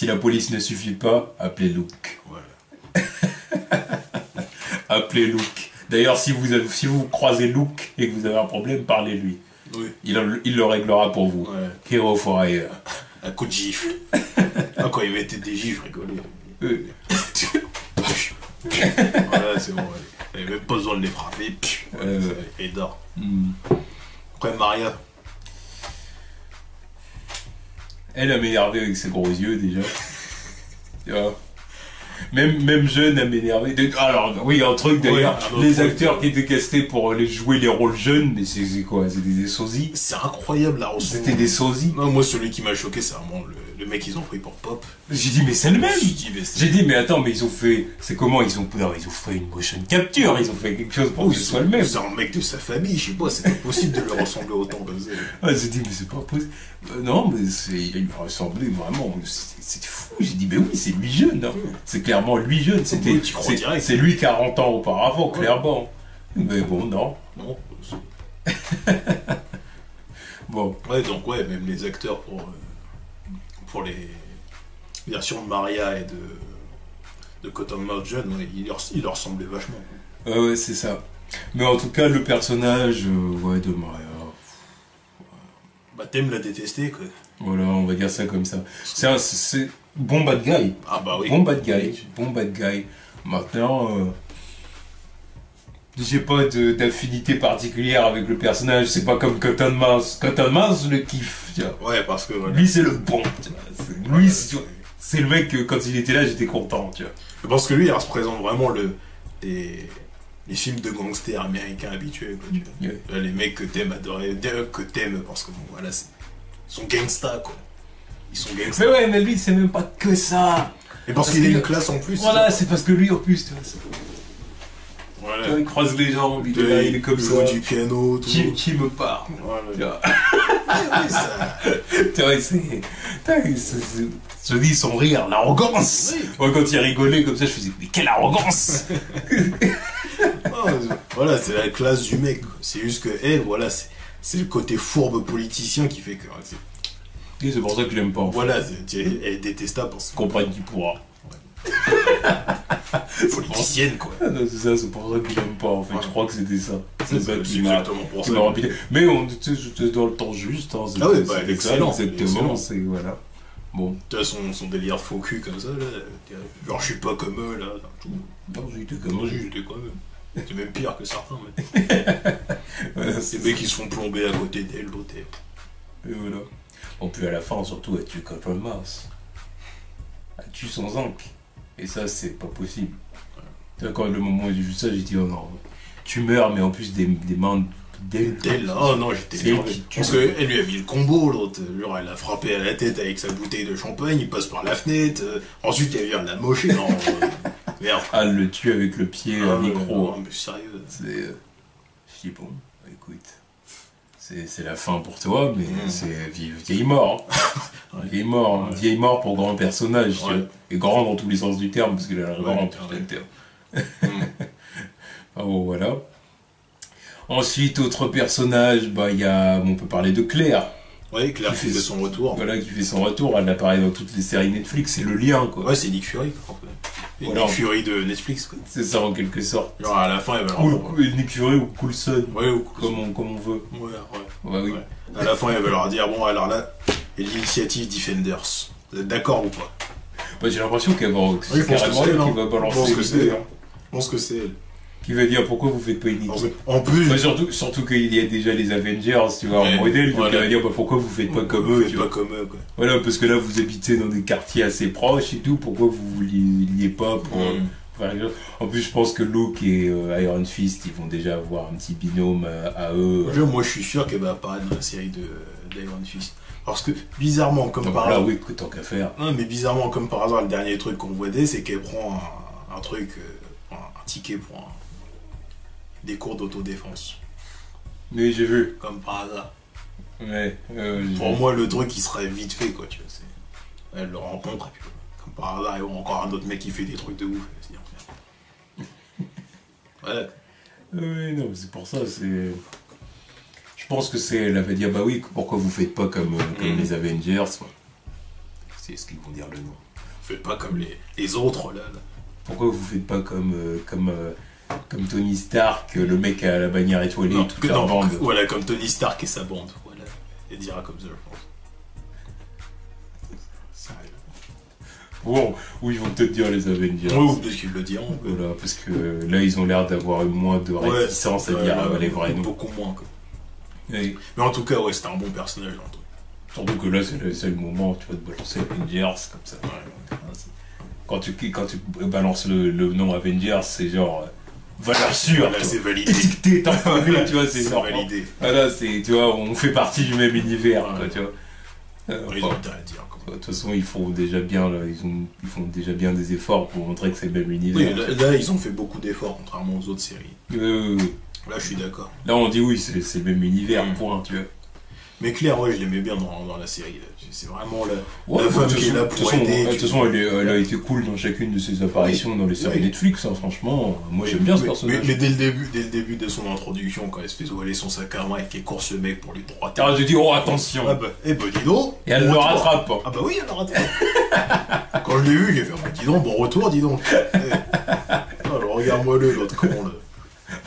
la police ne suffit pas, appelez Luke. Voilà. Appelez Luke. D'ailleurs, si vous croisez Luke et que vous avez un problème, parlez-lui. Oui. Il le réglera pour vous. Ouais. Hero for hire. Un coup de gifle. Quand il mettait des gifles, rigolait. Voilà, c'est bon. Il n'y avait même pas besoin de les frapper. Et dort. Après, Maria. Elle a m'énervé avec ses gros yeux déjà. Tu vois. Même jeune, elle m'énervait. Alors, oui, un truc d'ailleurs. Les acteurs qui étaient castés pour jouer les rôles jeunes, mais c'est quoi? C'était des sosies? C'est incroyable la ressource. C'était des sosies? Non, moi, celui qui m'a choqué, c'est vraiment le mec qu'ils ont pris pour Pop. J'ai dit, mais c'est le même! J'ai dit, mais attends, mais ils ont fait. C'est comment? Ils ont fait une motion capture, ils ont fait quelque chose pour que ce soit le même. C'est un mec de sa famille, je sais pas, c'est pas possible de lui ressembler autant comme ça. Ah, j'ai dit, mais c'est pas possible. Non, mais il lui ressemblait vraiment. C'était fou. J'ai dit, mais oui, c'est lui jeune. Hein. C'est clairement lui jeune. C'est lui 40 ans auparavant, clairement. Mais bon, non. Non. Bon. Ouais, donc ouais, même les acteurs pour les versions de Maria et de Cottonmouth jeune, ouais, il leur ressemblait vachement. Ouais, c'est ça. Mais en tout cas, le personnage de Maria. Bah, t'aimes la détester, quoi. Voilà, on va dire ça comme ça. C'est bon bad guy. Ah bah oui. Bon bad guy. Maintenant, j'ai pas d'affinité particulière avec le personnage. C'est pas comme Cottonmouth. Cottonmouth, je le kiffe. Tu vois. Ouais, parce que voilà. Lui, c'est le bon. Tu vois. Lui, c'est le mec que quand il était là, j'étais content. Tu vois. Parce que lui, il représente vraiment les films de gangsters américains habitués. Quoi, tu vois. Yeah. Les mecs que t'aimes adorer, que t'aimes parce que bon, voilà, ils sont gangsters, quoi. Ils sont gangsters. Mais ouais, mais lui, c'est même pas que ça. Et parce qu'il a une classe en plus. Voilà, c'est parce que lui, en plus, tu vois. Voilà. Tu vois, il croise les jambes, il est comme ça. Il joue du piano, tout. Qui me parle. Voilà. Tu vois. Tu vois, je dis son rire, l'arrogance. Oui. Moi, quand il rigolait comme ça, je faisais, mais quelle arrogance. Voilà, c'est la classe du mec. C'est juste que elle, voilà, c'est le côté fourbe politicien qui fait que. Et c'est pour ça que je l'aime pas. Voilà, elle est détestable pour ça. Comprenne qui pourra. Politicienne, quoi. Ah non, c'est ça, c'est pour ça que je l'aime pas, en fait. Je crois que c'était ça. C'est ça qui exactement pour ça. Mais tu sais, j'étais dans le temps juste. Hein, ah ouais, bah, elle est excellent, exactement. C'est, voilà. Bon. Tu as son délire faux cul comme ça, là. Genre, je suis pas comme eux, là. Non, j'étais comme eux. J'étais quand même. C'est même pire que certains, mais. Voilà, ces mecs qui se font plomber à côté d'elle, l'autre. Et voilà. Bon, puis à la fin, surtout, elle tue Copper Mouse. Elle tue son zinc. Et ça, c'est pas possible. Ouais. Quand le moment où j'ai vu ça, j'ai dit, oh non, tu meurs, mais en plus des mains d'elle. Oh non, j'étais énervé. Parce qu'elle lui a mis le combo, l'autre. Genre, elle a frappé à la tête avec sa bouteille de champagne, il passe par la fenêtre. Ensuite, elle vient de la mocher. Non, merde. Ah, elle le tue avec le pied au micro. Non, mais sérieux. C'est. Je dis, bon, écoute. C'est la fin pour toi, mais c'est vieille mort. Hein. Vieille mort, hein. Vieille mort pour grand personnage. Ouais. Et grand dans tous les sens du terme, parce qu'il a grand dans tous les termes. Ah bon, voilà. Ensuite, autre personnage, bah, on peut parler de Claire. Oui, Claire qui fait son retour. Voilà, qui fait son retour. Elle apparaît dans toutes les séries Netflix, c'est le lien, quoi. Ouais, c'est Nick Fury, quoi. Voilà. Nick Fury de Netflix, quoi. C'est ça, en quelque sorte. Genre, à la fin, il va Nick Fury ou Coulson. Ouais, ou comme on veut. Ouais. Oui. Ouais. À la fin, il va leur dire, bon, alors là, il y a l'initiative Defenders. Vous êtes d'accord ou pas? Bah, j'ai l'impression qu'elle va... Oui, carrément elle qui va balancer Je pense que c'est elle. Qui va dire pourquoi vous faites pas une équipe. En plus... Bah, surtout qu'il y a déjà les Avengers, tu vois, en modèle, donc elle va dire bah, pourquoi vous faites pas comme eux, tu vois. Comme eux, quoi. Voilà, parce que là vous habitez dans des quartiers assez proches et tout, pourquoi vous vouliez pas pour en plus je pense que Luke et Iron Fist, ils vont déjà avoir un petit binôme à eux. Moi je suis sûr qu'elle va apparaître dans la série d'Iron Fist. Parce que bizarrement, comme par hasard... oui, tant qu'à faire. Non, mais bizarrement, comme par hasard, le dernier truc qu'on voit d'elle, c'est qu'elle prend un truc, un ticket pour des cours d'autodéfense. Oui, j'ai vu. Comme par hasard. Ouais. Pour moi, le truc, il serait vite fait, quoi, tu vois. Elle le rencontre, et puis, comme par hasard, il y a encore un autre mec qui fait des trucs de ouf. Ouais. Oui, non, c'est pour ça, c'est... Je pense que c'est... Elle avait dit, bah oui, pourquoi vous faites pas comme les Avengers, c'est ce qu'ils vont dire le nom. Vous faites pas comme les autres, là. Pourquoi vous faites pas comme Tony Stark, le mec à la bannière étoilée et toute la bande. Voilà, comme Tony Stark et sa bande, voilà. Et dira comme ça, je pense. Bon, ou ils vont peut-être dire les Avengers. Oui, parce qu'ils le diront. Voilà, parce que là, ils ont l'air d'avoir eu moins de réticence à dire les vrais noms. Beaucoup moins, quoi. Oui. Mais en tout cas, ouais, c'était un bon personnage, en tout. Surtout que là, c'est le moment où tu vas te balancer Avengers, comme ça. Ouais. Quand tu balances le nom Avengers, c'est genre... valeur sûre. Là, c'est validé. Tu vois, c'est validé. Voilà, c'est, tu vois, on fait partie du même univers, quoi, tu vois. Ils ont intérêt à dire. De toute façon, ils font déjà bien des efforts pour montrer que c'est le même univers. Oui, là, ils ont fait beaucoup d'efforts, contrairement aux autres séries. Là, je suis d'accord. Là, on dit oui, c'est le même univers, point, tu vois. Mais Claire, ouais, je l'aimais bien dans la série. C'est vraiment la femme qui est là pour aider. De toute façon, elle a été cool dans chacune de ses apparitions dans les séries Netflix, hein, franchement. Moi, j'aime bien ce personnage. Mais dès le début de son introduction, quand elle se fait voiler son sac à main et qu'elle course le mec pour lui droiter. Ah, j'ai dit, oh, attention. Ah bah, dis donc. Et elle le rattrape. Ah bah oui, elle le rattrape. Quand je l'ai vu, j'ai fait, bah, dis donc, bon retour, dis donc. Alors, regarde-moi l'autre con, là.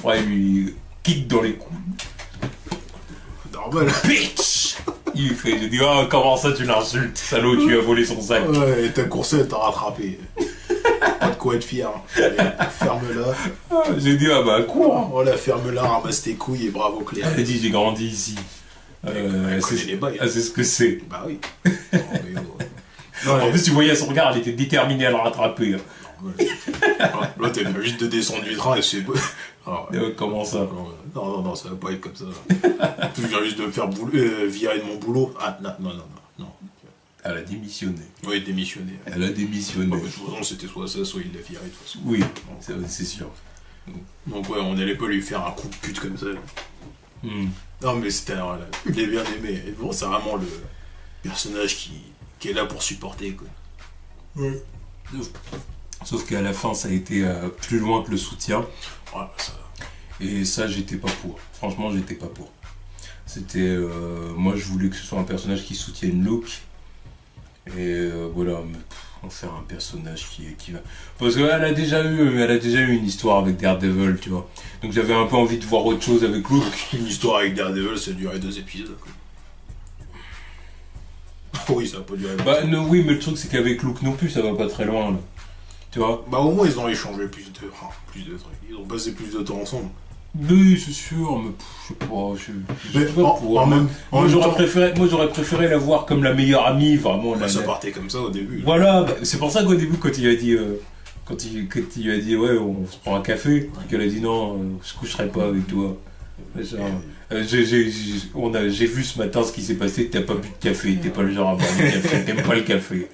Ouais, lui kick dans les coups. Normal. Bitch. Il fait, j'ai dit, oh, comment ça tu l'insultes, salaud, tu as volé son sac. Ouais, et t'as coursé, elle t'a rattrapé. Pas de quoi être fier. Hein. Ferme-la. Ah, j'ai dit, ah bah, cours. Voilà, ferme-la, ramasse tes couilles et bravo Claire. Elle a dit, j'ai grandi ici. C'est ce que c'est. Bah oui. Non, en plus, tu voyais son regard, elle était déterminée à le rattraper. L'autre, elle vient juste de descendre du train et c'est... Comment ça? Non, ça va pas être comme ça. Tu viens juste de me faire virer de mon boulot. Ah, non. Elle a démissionné. Oui, démissionné. Elle a démissionné. De toute façon, c'était soit ça, soit il l'a viré, de toute façon. Oui, c'est sûr. Donc ouais, on allait pas lui faire un coup de pute comme ça. Non, mais c'était... Je l'ai bien aimé. Et bon, c'est vraiment le personnage qui est là pour supporter, quoi. Ouais. Sauf qu'à la fin, ça a été plus loin que le soutien. Ouais, ça... Et ça, j'étais pas pour. Franchement, j'étais pas pour. C'était. Moi, je voulais que ce soit un personnage qui soutienne Luke. Et voilà, mais, en faire un personnage qui va. Parce qu'elle a déjà eu une histoire avec Daredevil, tu vois. Donc j'avais un peu envie de voir autre chose avec Luke. Une histoire avec Daredevil, ça a duré 2 épisodes. Oui, ça a pas duré. Bah, non, oui, mais le truc, c'est qu'avec Luke non plus, ça va pas très loin, là. Tu vois. Bah, au moins, ils ont échangé plus de trucs. Ils ont passé plus de temps ensemble. Oui, c'est sûr, mais je sais pas. Moi, j'aurais préféré la voir comme la meilleure amie, vraiment. Bah, ça partait comme ça au début. Voilà, bah, c'est pour ça qu'au début, quand il a dit. Quand il a dit, ouais, on se prend un café, qu'elle a dit non, je coucherai pas avec toi. J'ai vu ce matin ce qui s'est passé, t'as pas bu de café, t'es pas le genre à boire du café, t'aimes pas le café.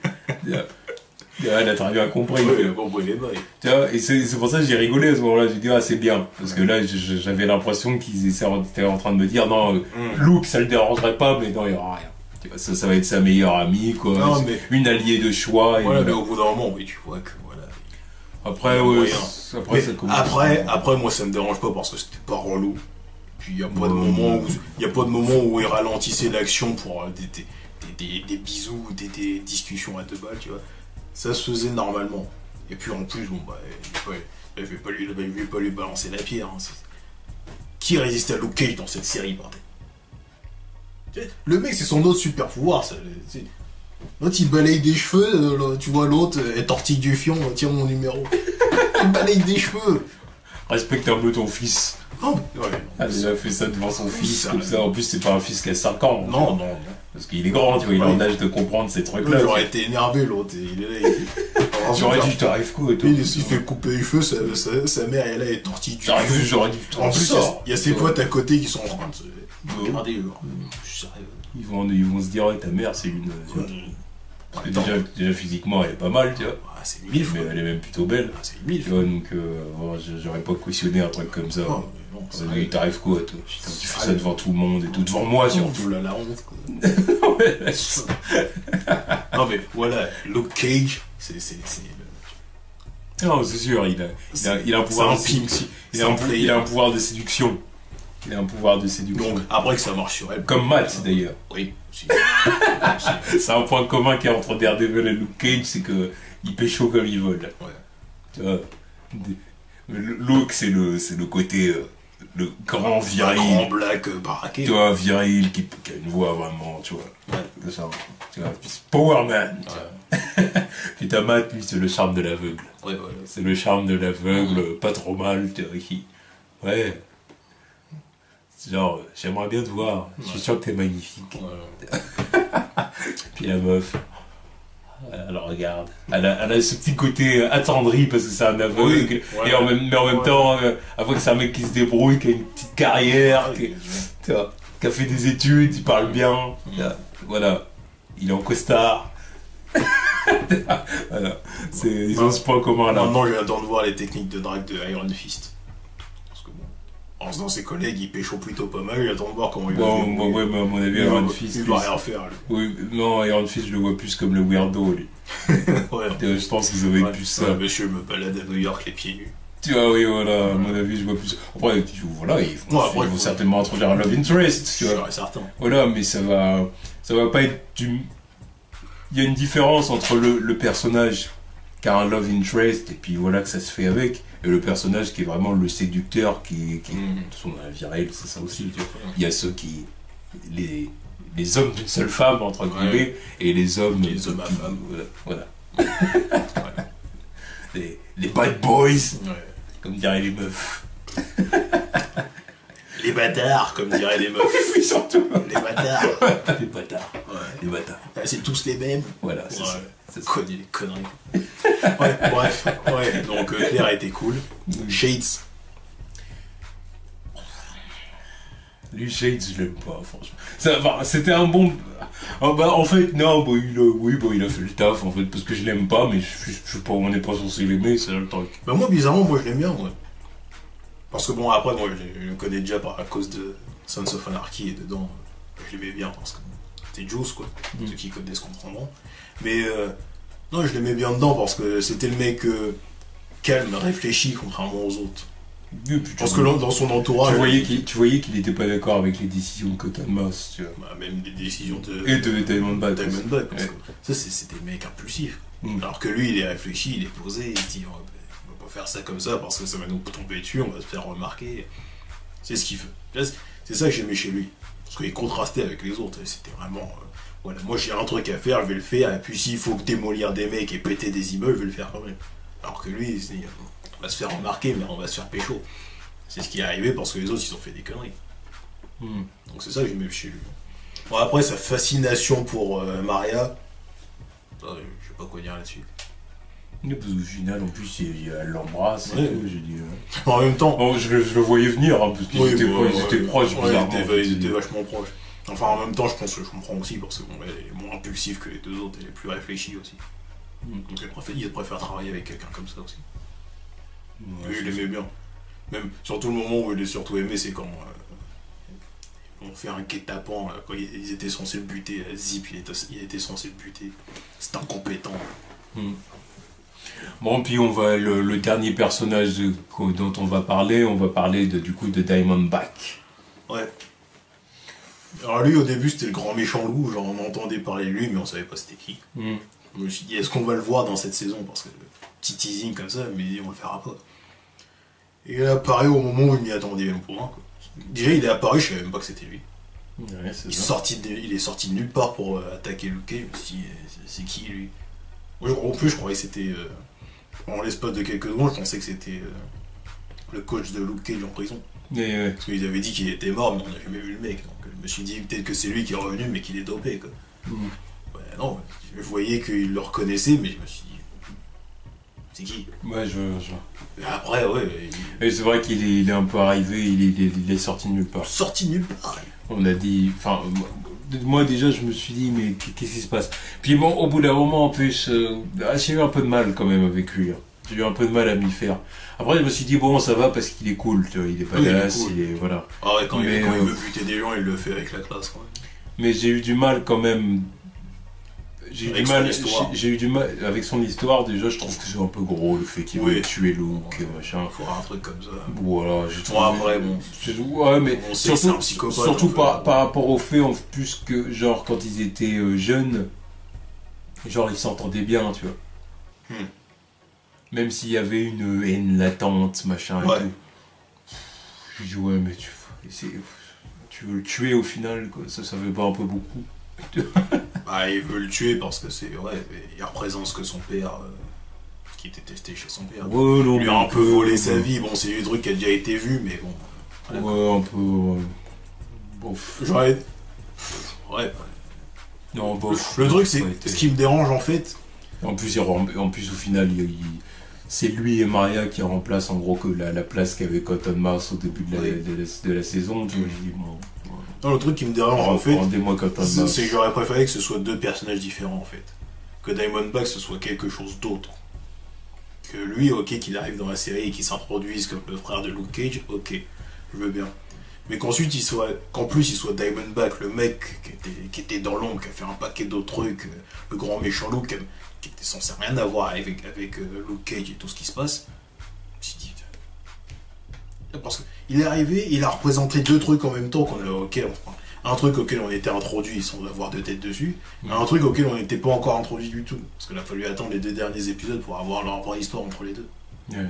Elle a très bien compris. Oui, elle a compris les bails. Tu vois, et c'est pour ça que j'ai rigolé à ce moment-là. J'ai dit, ah, c'est bien. Parce que là, j'avais l'impression qu'ils étaient en train de me dire, non, Luke, ça le dérangerait pas, mais non, il y aura rien. Tu vois, ça va être sa meilleure amie, quoi. Non, mais... Une alliée de choix. Et voilà, mais au bout d'un moment, oui, tu vois que voilà. Après, ouais. Après, moi, ça me dérange pas parce que c'était pas relou. Puis il n'y a pas de moment où il ralentissait l'action pour des bisous ou des discussions à 2 balles, tu vois. Ça se faisait normalement. Et puis en plus, bon, bah, je vais pas lui balancer la pierre. Hein. Qui résiste à Luke Cage dans cette série, bordel? Le mec, c'est son autre super pouvoir. L'autre, il balaye des cheveux. Tu vois, l'autre, tortille du fion, tire mon numéro. Il balaye des cheveux. Respecte un peu ton fils. Non, mais... Ouais, elle a déjà fait ça devant son fils, comme ça. En plus, c'est pas un fils qui a 5 ans. Non. Parce qu'il est grand, tu vois, il est en âge de comprendre ces trucs-là. J'aurais été énervé, l'autre. J'aurais dit, t'arrives quoi, toi? Il fait couper les cheveux, sa mère, elle est tortille du fion. J'aurais dit, en plus, il y a ses potes à côté qui sont en train de se... Regardez, je suis sérieux. Ils vont se dire, ouais, ta mère, c'est une... Parce que déjà physiquement elle est pas mal, tu vois. Ah, c'est une milf. Mais elle est même plutôt belle. Ah, c'est une milf. Tu vois, donc j'aurais pas cautionné un truc comme ça. Il t'arrive quoi, toi? Putain, tu fais ça devant tout le monde et tout, devant moi surtout. La honte, quoi. Non mais voilà, Luke Cage, c'est non, c'est sûr, il a un pouvoir de séduction. Il a un pouvoir de séduction. Il a un pouvoir de séduction. Donc, après que ça marche sur elle. Comme Matt, d'ailleurs. Oui. C'est un point commun qu'il y a entre Daredevil et Luke Cage, c'est qu'ils pécho comme ils veulent. Ouais. Tu vois, Luke, c'est le côté... le grand viril. Un grand black baraqué. Tu vois, viril, qui a une voix vraiment, tu vois. Ouais. Ça, tu vois, puis Power Man. Ouais. Puis t'as Matt, lui, c'est le charme de l'aveugle. Ouais, voilà. C'est le charme de l'aveugle, pas trop mal, tu vois, qui... Ouais. Genre, j'aimerais bien te voir, je suis sûr que t'es magnifique. Voilà. Puis la meuf, elle regarde. Elle a ce petit côté attendri parce que c'est un aveugle. Oui, ouais, mais en même temps, avant que c'est un mec qui se débrouille, qui a une petite carrière, qui a fait des études, il parle bien. Voilà, il est en costard. Voilà. Ils ont ce point commun là. Maintenant, j'attends de voir les techniques de drague de Iron Fist. En faisant ses collègues, il pêchent plutôt pas mal, j'attends de voir comment il va faire. Ouais, mais à mon avis, Iron Fist... Il va rien faire, lui. Oui, non, Iron Fist, je le vois plus comme le weirdo, lui. Ouais. Je pense qu'ils avaient plus ça. Monsieur me balade à New York les pieds nus. Tu vois, oui, voilà, à mon avis, je vois plus... Après, voilà, ils vont certainement introduire un Love Interest, tu vois. Je suis certain. Voilà, mais ça va pas être du... Il y a une différence entre le personnage qui a un Love Interest, et puis voilà que ça se fait avec... Et le personnage qui est vraiment le séducteur, qui sont dans la viril, c'est ça aussi. Tu vois. Il y a ceux qui... Les hommes d'une seule femme, entre guillemets, et les hommes à femme. Voilà. Les bad boys, comme diraient les meufs. Les bâtards, comme diraient les meufs. Oui, surtout. Les bâtards. Les bâtards. Ouais. Les bâtards. C'est tous les mêmes. Voilà, c'est ça. Connais les conneries. Ouais, bref. Ouais, donc Claire a été cool. Shades. Lui, Shades, je l'aime pas, franchement. C'était un bon... en fait, non, il a fait le taf, en fait, parce que je l'aime pas, mais je sais pas, on n'est pas censé l'aimer, c'est là le truc. Bah moi, bizarrement, je l'aime bien, ouais. Parce que bon, après, moi, je le connais déjà à cause de Sons of Anarchy, et dedans, je l'aimais bien, parce que c'était Juice, quoi. Ceux qui connaissent comprendront. Mais, non, je l'aimais bien dedans, parce que c'était le mec calme, réfléchi, contrairement aux autres. Et puis, Je pense que là, dans son entourage... Tu voyais qu'il était pas d'accord avec les décisions de Cotton Mouse, tu vois. Bah, même des décisions de... Et de Diamondback. Diamondback, parce que ça, c'est des mecs impulsifs. Alors que lui, il est réfléchi, il est posé, il se dit, on va pas faire ça comme ça parce que ça va nous tomber dessus, on va se faire remarquer. C'est ce qu'il veut. C'est ça que j'aimais chez lui. Parce qu'il contrastait avec les autres. C'était vraiment... voilà, moi j'ai un truc à faire, je vais le faire, et puis s'il faut démolir des mecs et péter des immeubles, je vais le faire quand même. Alors que lui, il se dit, on va se faire remarquer, mais on va se faire pécho. C'est ce qui est arrivé parce que les autres, ils ont fait des conneries. Donc c'est ça que j'aimais chez lui. Bon, après, sa fascination pour Maria, je sais pas quoi dire là-dessus. Parce qu'au final, en plus, elle l'embrasse. Ouais. J'ai dit, En même temps... Bon, je le voyais venir, hein, parce qu'ils étaient proches. Ils étaient vachement proches. Enfin, en même temps, je pense que je comprends aussi, parce que bon, elle est moins impulsive que les deux autres, elle est plus réfléchie aussi. Donc il préfère travailler avec quelqu'un comme ça aussi. Ouais, il l'aimait bien. Même, surtout le moment où il est surtout aimé, c'est quand on fait un guet-apens, quand ils étaient censés le buter, Zip, il était censé le buter. C'est incompétent. Bon, puis le dernier personnage dont on va parler du coup de Diamondback. Ouais. Alors lui, au début, c'était le grand méchant loup, genre on entendait parler de lui, mais on savait pas c'était qui. Je me suis dit, est-ce qu'on va le voir dans cette saison? Parce que petit teasing comme ça, mais on le fera pas. Et il est apparu au moment où je m'y attendais même pour moi. Déjà, il est apparu, je savais même pas que c'était lui. Ouais, Il est sorti de nulle part pour attaquer Luke Cage. Je me suis dit, c'est qui lui? En plus, je croyais que c'était... en l'espace de quelques secondes, je pensais que c'était le coach de Luke Cage en prison. Parce qu'ils avaient dit qu'il était mort, mais on n'a jamais vu le mec. Donc je me suis dit peut-être que c'est lui qui est revenu, mais qu'il est dopé, quoi. Ouais, non, je voyais qu'il le reconnaissait, mais je me suis dit, c'est qui? Ouais, je vois. Et après, ouais. Et c'est vrai qu'il est un peu arrivé, il est sorti de nulle part. Sorti de nulle part. On a dit, enfin, moi déjà je me suis dit, mais qu'est-ce qui se passe? Puis bon, au bout d'un moment, en plus, j'ai eu un peu de mal quand même avec lui. J'ai eu un peu de mal à m'y faire. Après, je me suis dit, bon, ça va parce qu'il est cool, tu vois, il est badass, il est, voilà. Ah ouais, quand il veut buter des gens, il le fait avec la classe, quand même. Mais j'ai eu du mal quand même. J'ai eu du mal avec son histoire. Déjà, je trouve que c'est un peu gros le fait qu'il veut tuer Luke, machin. Il faudra un truc comme ça. Voilà, j'ai trouvé. Après, bon. Ouais, mais surtout par fait. rapport au fait, en plus que, genre, quand ils étaient jeunes, genre, ils s'entendaient bien, tu vois. Même s'il y avait une haine latente, machin. Ouais. Et tout. Je dis, ouais, mais tu veux le tuer au final, quoi. Ça fait pas un peu beaucoup. Bah, il veut le tuer parce que c'est vrai, il représente ce que son père, qui était testé chez son père. Ouais, non, il lui a un peu volé sa vie. Bon, c'est du truc qui a déjà été vu, mais bon. Voilà. Ouais, un peu. Bof. J'aurais. Ouais. Non, bof. Le truc, c'est ce qui me dérange en fait. En plus, au final, c'est lui et Maria qui remplacent en gros que la place qu'avait Cotton Mouse au début de la saison. Tu vois, je dis, bon. Non, le truc qui me dérange en fait, c'est que j'aurais préféré que ce soit deux personnages différents en fait. Que Diamondback ce soit quelque chose d'autre. Que lui, ok, qu'il arrive dans la série et qu'il s'introduise comme le frère de Luke Cage, ok, je veux bien. Mais qu'ensuite qu'en plus il soit Diamondback, le mec qui était dans l'ombre, qui a fait un paquet d'autres trucs, le grand méchant Luke, qui était censé rien avoir avec Luke Cage et tout ce qui se passe. Je me suis dit, parce qu'il est arrivé, il a représenté deux trucs en même temps un truc auquel on était introduit sans avoir de tête dessus, un truc auquel on n'était pas encore introduit du tout. Parce qu'il a fallu attendre les 2 derniers épisodes pour avoir leur vraie histoire entre les deux. Ouais.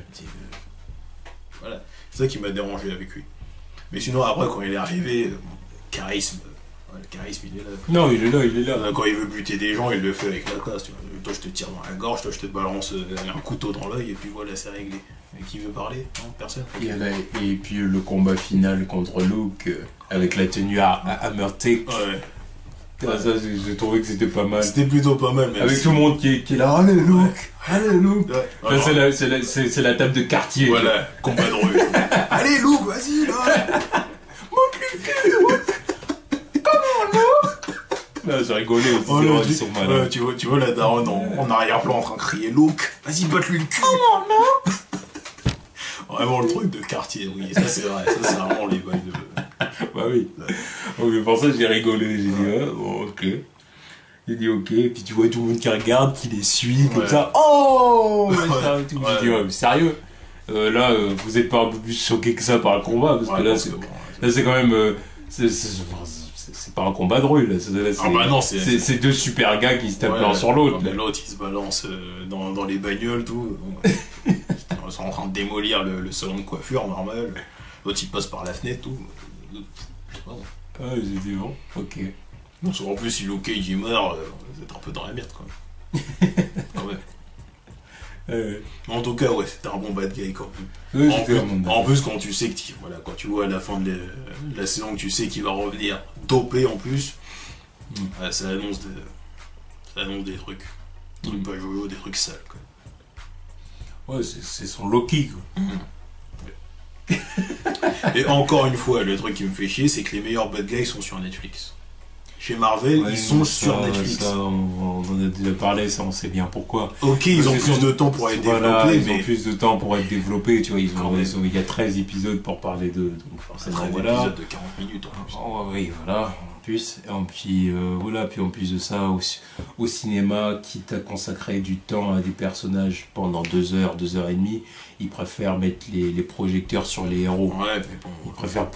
Voilà, c'est ça qui m'a dérangé avec lui. Mais sinon après quand il est arrivé, charisme. Le charisme il est là. Non, il est là. Quand il veut buter des gens, il le fait avec la classe. Tu vois. Toi je te tire dans la gorge, toi je te balance un couteau dans l'œil et puis voilà, c'est réglé. Et qui veut parler? Non, personne. Et puis le combat final contre Luke avec la tenue à Hammer-Tick. Ouais. Ça, j'ai trouvé que c'était pas mal. C'était plutôt pas mal, même avec tout le monde qui est là. Allez Luke, allez Luke. Ouais. C'est la table de quartier. Voilà, combat de rue. Allez Luke, vas-y là. Monte le cul. Comment Luke? Non, j'ai rigolé aussi. Oh, ils sont malins. Ouais, tu vois la daronne en arrière-plan en train de crier Luke, vas-y batte-lui le cul. Comment non? Vraiment le truc de quartier, oui, ça c'est vrai, ça c'est vraiment les bails de... Bah oui. Donc pour ça j'ai rigolé, j'ai dit ah, bon ok. J'ai dit ok, et puis tu vois tout le monde qui regarde, qui les suit, comme ça. Oh ouais. J'ai dit ouais, mais sérieux. Là, vous êtes pas un peu plus choqué que ça par le combat, parce que là, c'est quand même... c'est pas un combat de rue, là. C'est deux super gars qui se tapent l'un sur l'autre. L'autre, il se balance dans les bagnoles, tout. Ils sont en train de démolir le salon de coiffure, normal. L'autre, il passe par la fenêtre, tout. Ah, j'ai dit bon, ok. Non, en plus, si Luke Cage est mort, vous êtes un peu dans la merde, quoi. En tout cas, ouais, c'était un bon bad guy quand même. En plus, quand tu sais que quand tu vois à la fin de la saison que tu sais qu'il va revenir dopé en plus, ça annonce des trucs. Des trucs pas joyeux, des trucs sales, quoi. Ouais, c'est son Loki, quoi. Et encore une fois, le truc qui me fait chier, c'est que les meilleurs bad guys sont sur Netflix. Chez Marvel, ils sont sur Netflix. Ça, on en a déjà parlé, ça on sait bien pourquoi. Ok, ils ont plus de temps pour être développés. Ils ont plus de temps pour être développés, tu vois. Il y a 13 épisodes pour parler d'eux. Donc forcément, 13 épisodes de 40 minutes en plus. Oui, voilà, en plus. Et puis, puis en plus de ça, au cinéma, quitte à consacrer du temps à des personnages pendant 2 heures, 2 heures et demie, ils préfèrent mettre les projecteurs sur les héros. Ouais, mais bon. Ils préfèrent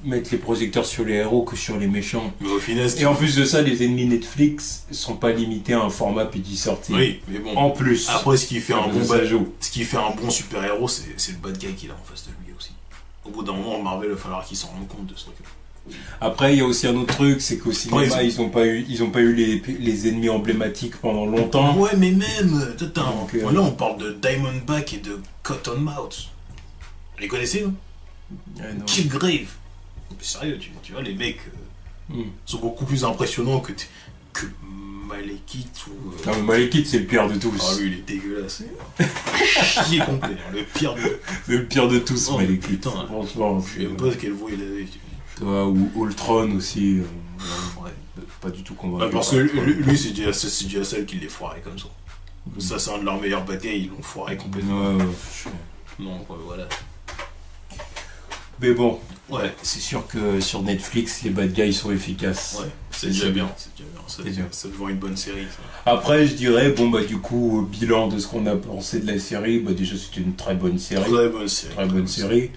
mettre les projecteurs sur les héros que sur les méchants. Mais au final, et en plus de ça, les ennemis Netflix sont pas limités à un format PG-13. Oui, mais bon. En plus. Après, ce qui fait un bon super-héros, c'est le bad guy qu'il a en face de lui aussi. Au bout d'un moment, Marvel, il va falloir qu'il s'en rende compte de ce truc. Après, il y a aussi un autre truc, c'est qu'au cinéma, ils ont pas eu les ennemis emblématiques pendant longtemps. Ouais, mais même, là, on parle de Diamondback et de Cottonmouth. Vous les connaissez, non? Killgrave. Sérieux, tu vois, les mecs sont beaucoup plus impressionnants que Malekith ou... Non, mais Malekith, c'est le pire de tous. Ah, lui, il est dégueulasse. Chier complet, le pire de... C'est le pire de tous, Malekith. Putain, franchement. Je sais même pas quelle voix il avait. Toi, ou Ultron aussi. Pas du tout convaincu. Parce que lui, c'est déjà celle qui les foirait comme ça. Ça, c'est un de leurs meilleurs batailles, ils l'ont foiré complètement. Non, voilà. Mais bon, ouais, c'est sûr que sur Netflix, les bad guys sont efficaces. Ouais, c'est déjà bien. Ça devient une bonne série. Ça. Après, je dirais, du coup, bilan de ce qu'on a pensé de la série, déjà c'était une très bonne série. Très bonne série.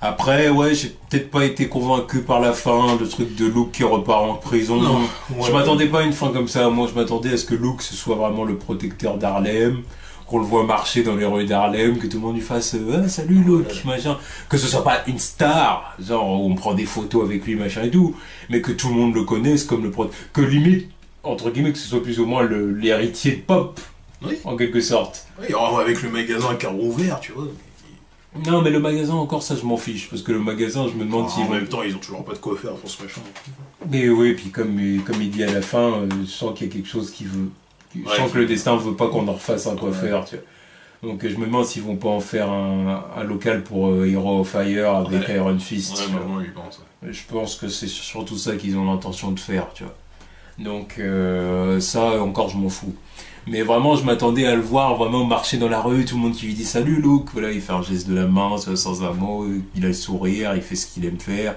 Après, ouais, j'ai peut-être pas été convaincu par la fin, le truc de Luke qui repart en prison. Non, je m'attendais pas à une fin comme ça. Moi, je m'attendais à ce que Luke ce soit vraiment le protecteur d'Harlem, qu'on le voit marcher dans les rues d'Harlem, que tout le monde lui fasse salut Luke, machin. Que ce soit pas une star, genre où on prend des photos avec lui, machin et tout, mais que tout le monde le connaisse comme que limite, entre guillemets, que ce soit plus ou moins l'héritier de Pop, en quelque sorte. Oui, avec le magasin qui a rouvert, tu vois. Non, mais le magasin, encore, ça, je m'en fiche. Parce que le magasin, je me demande en même temps, ils ont toujours pas de quoi faire pour ce machin. Mais oui, puis comme il dit à la fin, je sens qu'il y a quelque chose qui veut. Je sens que le destin veut pas qu'on en refasse un coiffeur, tu vois. Donc je me demande s'ils vont pas en faire un local pour Hero of Fire avec Iron Fist. Ouais, maman, il pense. Je pense que c'est surtout ça qu'ils ont l'intention de faire, tu vois. Donc ça, encore, je m'en fous. Mais vraiment, je m'attendais à le voir vraiment marcher dans la rue, tout le monde qui lui dit salut Luke, voilà, il fait un geste de la main sans un mot, il a le sourire, il fait ce qu'il aime faire.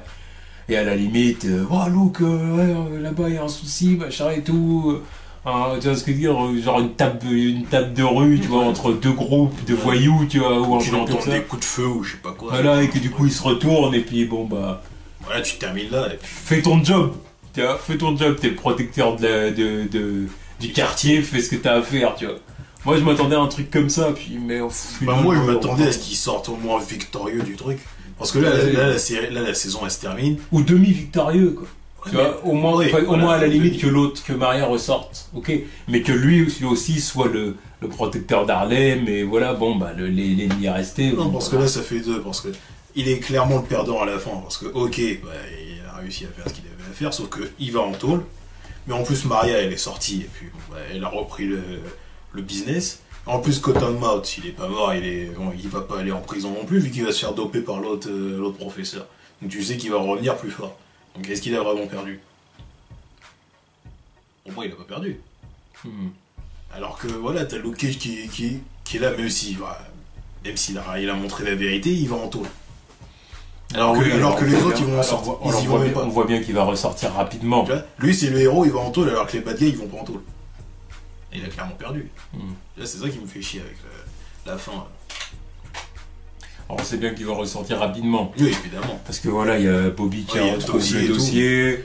Et à la limite, oh Luke, là-bas il y a un souci, machin et tout. Tu vois ce que je veux dire, genre une table de rue, tu vois, entre deux groupes de voyous, tu vois, ou tu entends des coups de feu ou je sais pas quoi. Voilà, et que du coup il se retourne et puis bon bah. Voilà, tu termines là et puis. Fais ton job, tu vois, t'es le protecteur du quartier, fais ce que t'as à faire, tu vois. Moi, je m'attendais à un truc comme ça, puis mais moi, je m'attendais à ce qu'ils sortent au moins victorieux du truc. Parce que là, la saison, elle se termine. Ou demi-victorieux, quoi. Ouais, tu vois, au moins à la limite que Maria ressorte, ok. Mais que lui aussi soit le protecteur d'Harlem, et voilà, bon, bah, l'ennemi est resté. Non, parce que là, ça fait deux, parce que il est clairement le perdant à la fin, parce que, ok, bah, il a réussi à faire ce qu'il avait à faire, sauf qu'il va en tôle. Mais en plus, Maria, elle est sortie, et puis elle a repris le business. En plus, Cottonmouth, il est pas mort, il va pas aller en prison non plus, vu qu'il va se faire doper par l'autre professeur. Donc tu sais qu'il va revenir plus fort. Donc est-ce qu'il a vraiment perdu? Pour moi, il a pas perdu. Alors que voilà, t'as Luke Cage qui est là, même s'il a montré la vérité, il va en tôle. Alors que les autres, ils vont en sortir. On voit bien qu'il va ressortir rapidement. Lui, c'est le héros, il va en tôle, alors que les bad guys, ils vont pas en tôle. Et il a clairement perdu. Là, c'est ça qui me fait chier avec la fin. Alors on sait bien qu'il va ressortir rapidement. Oui, évidemment. Parce que voilà, il y a Bobby qui a retrouvé le dossier.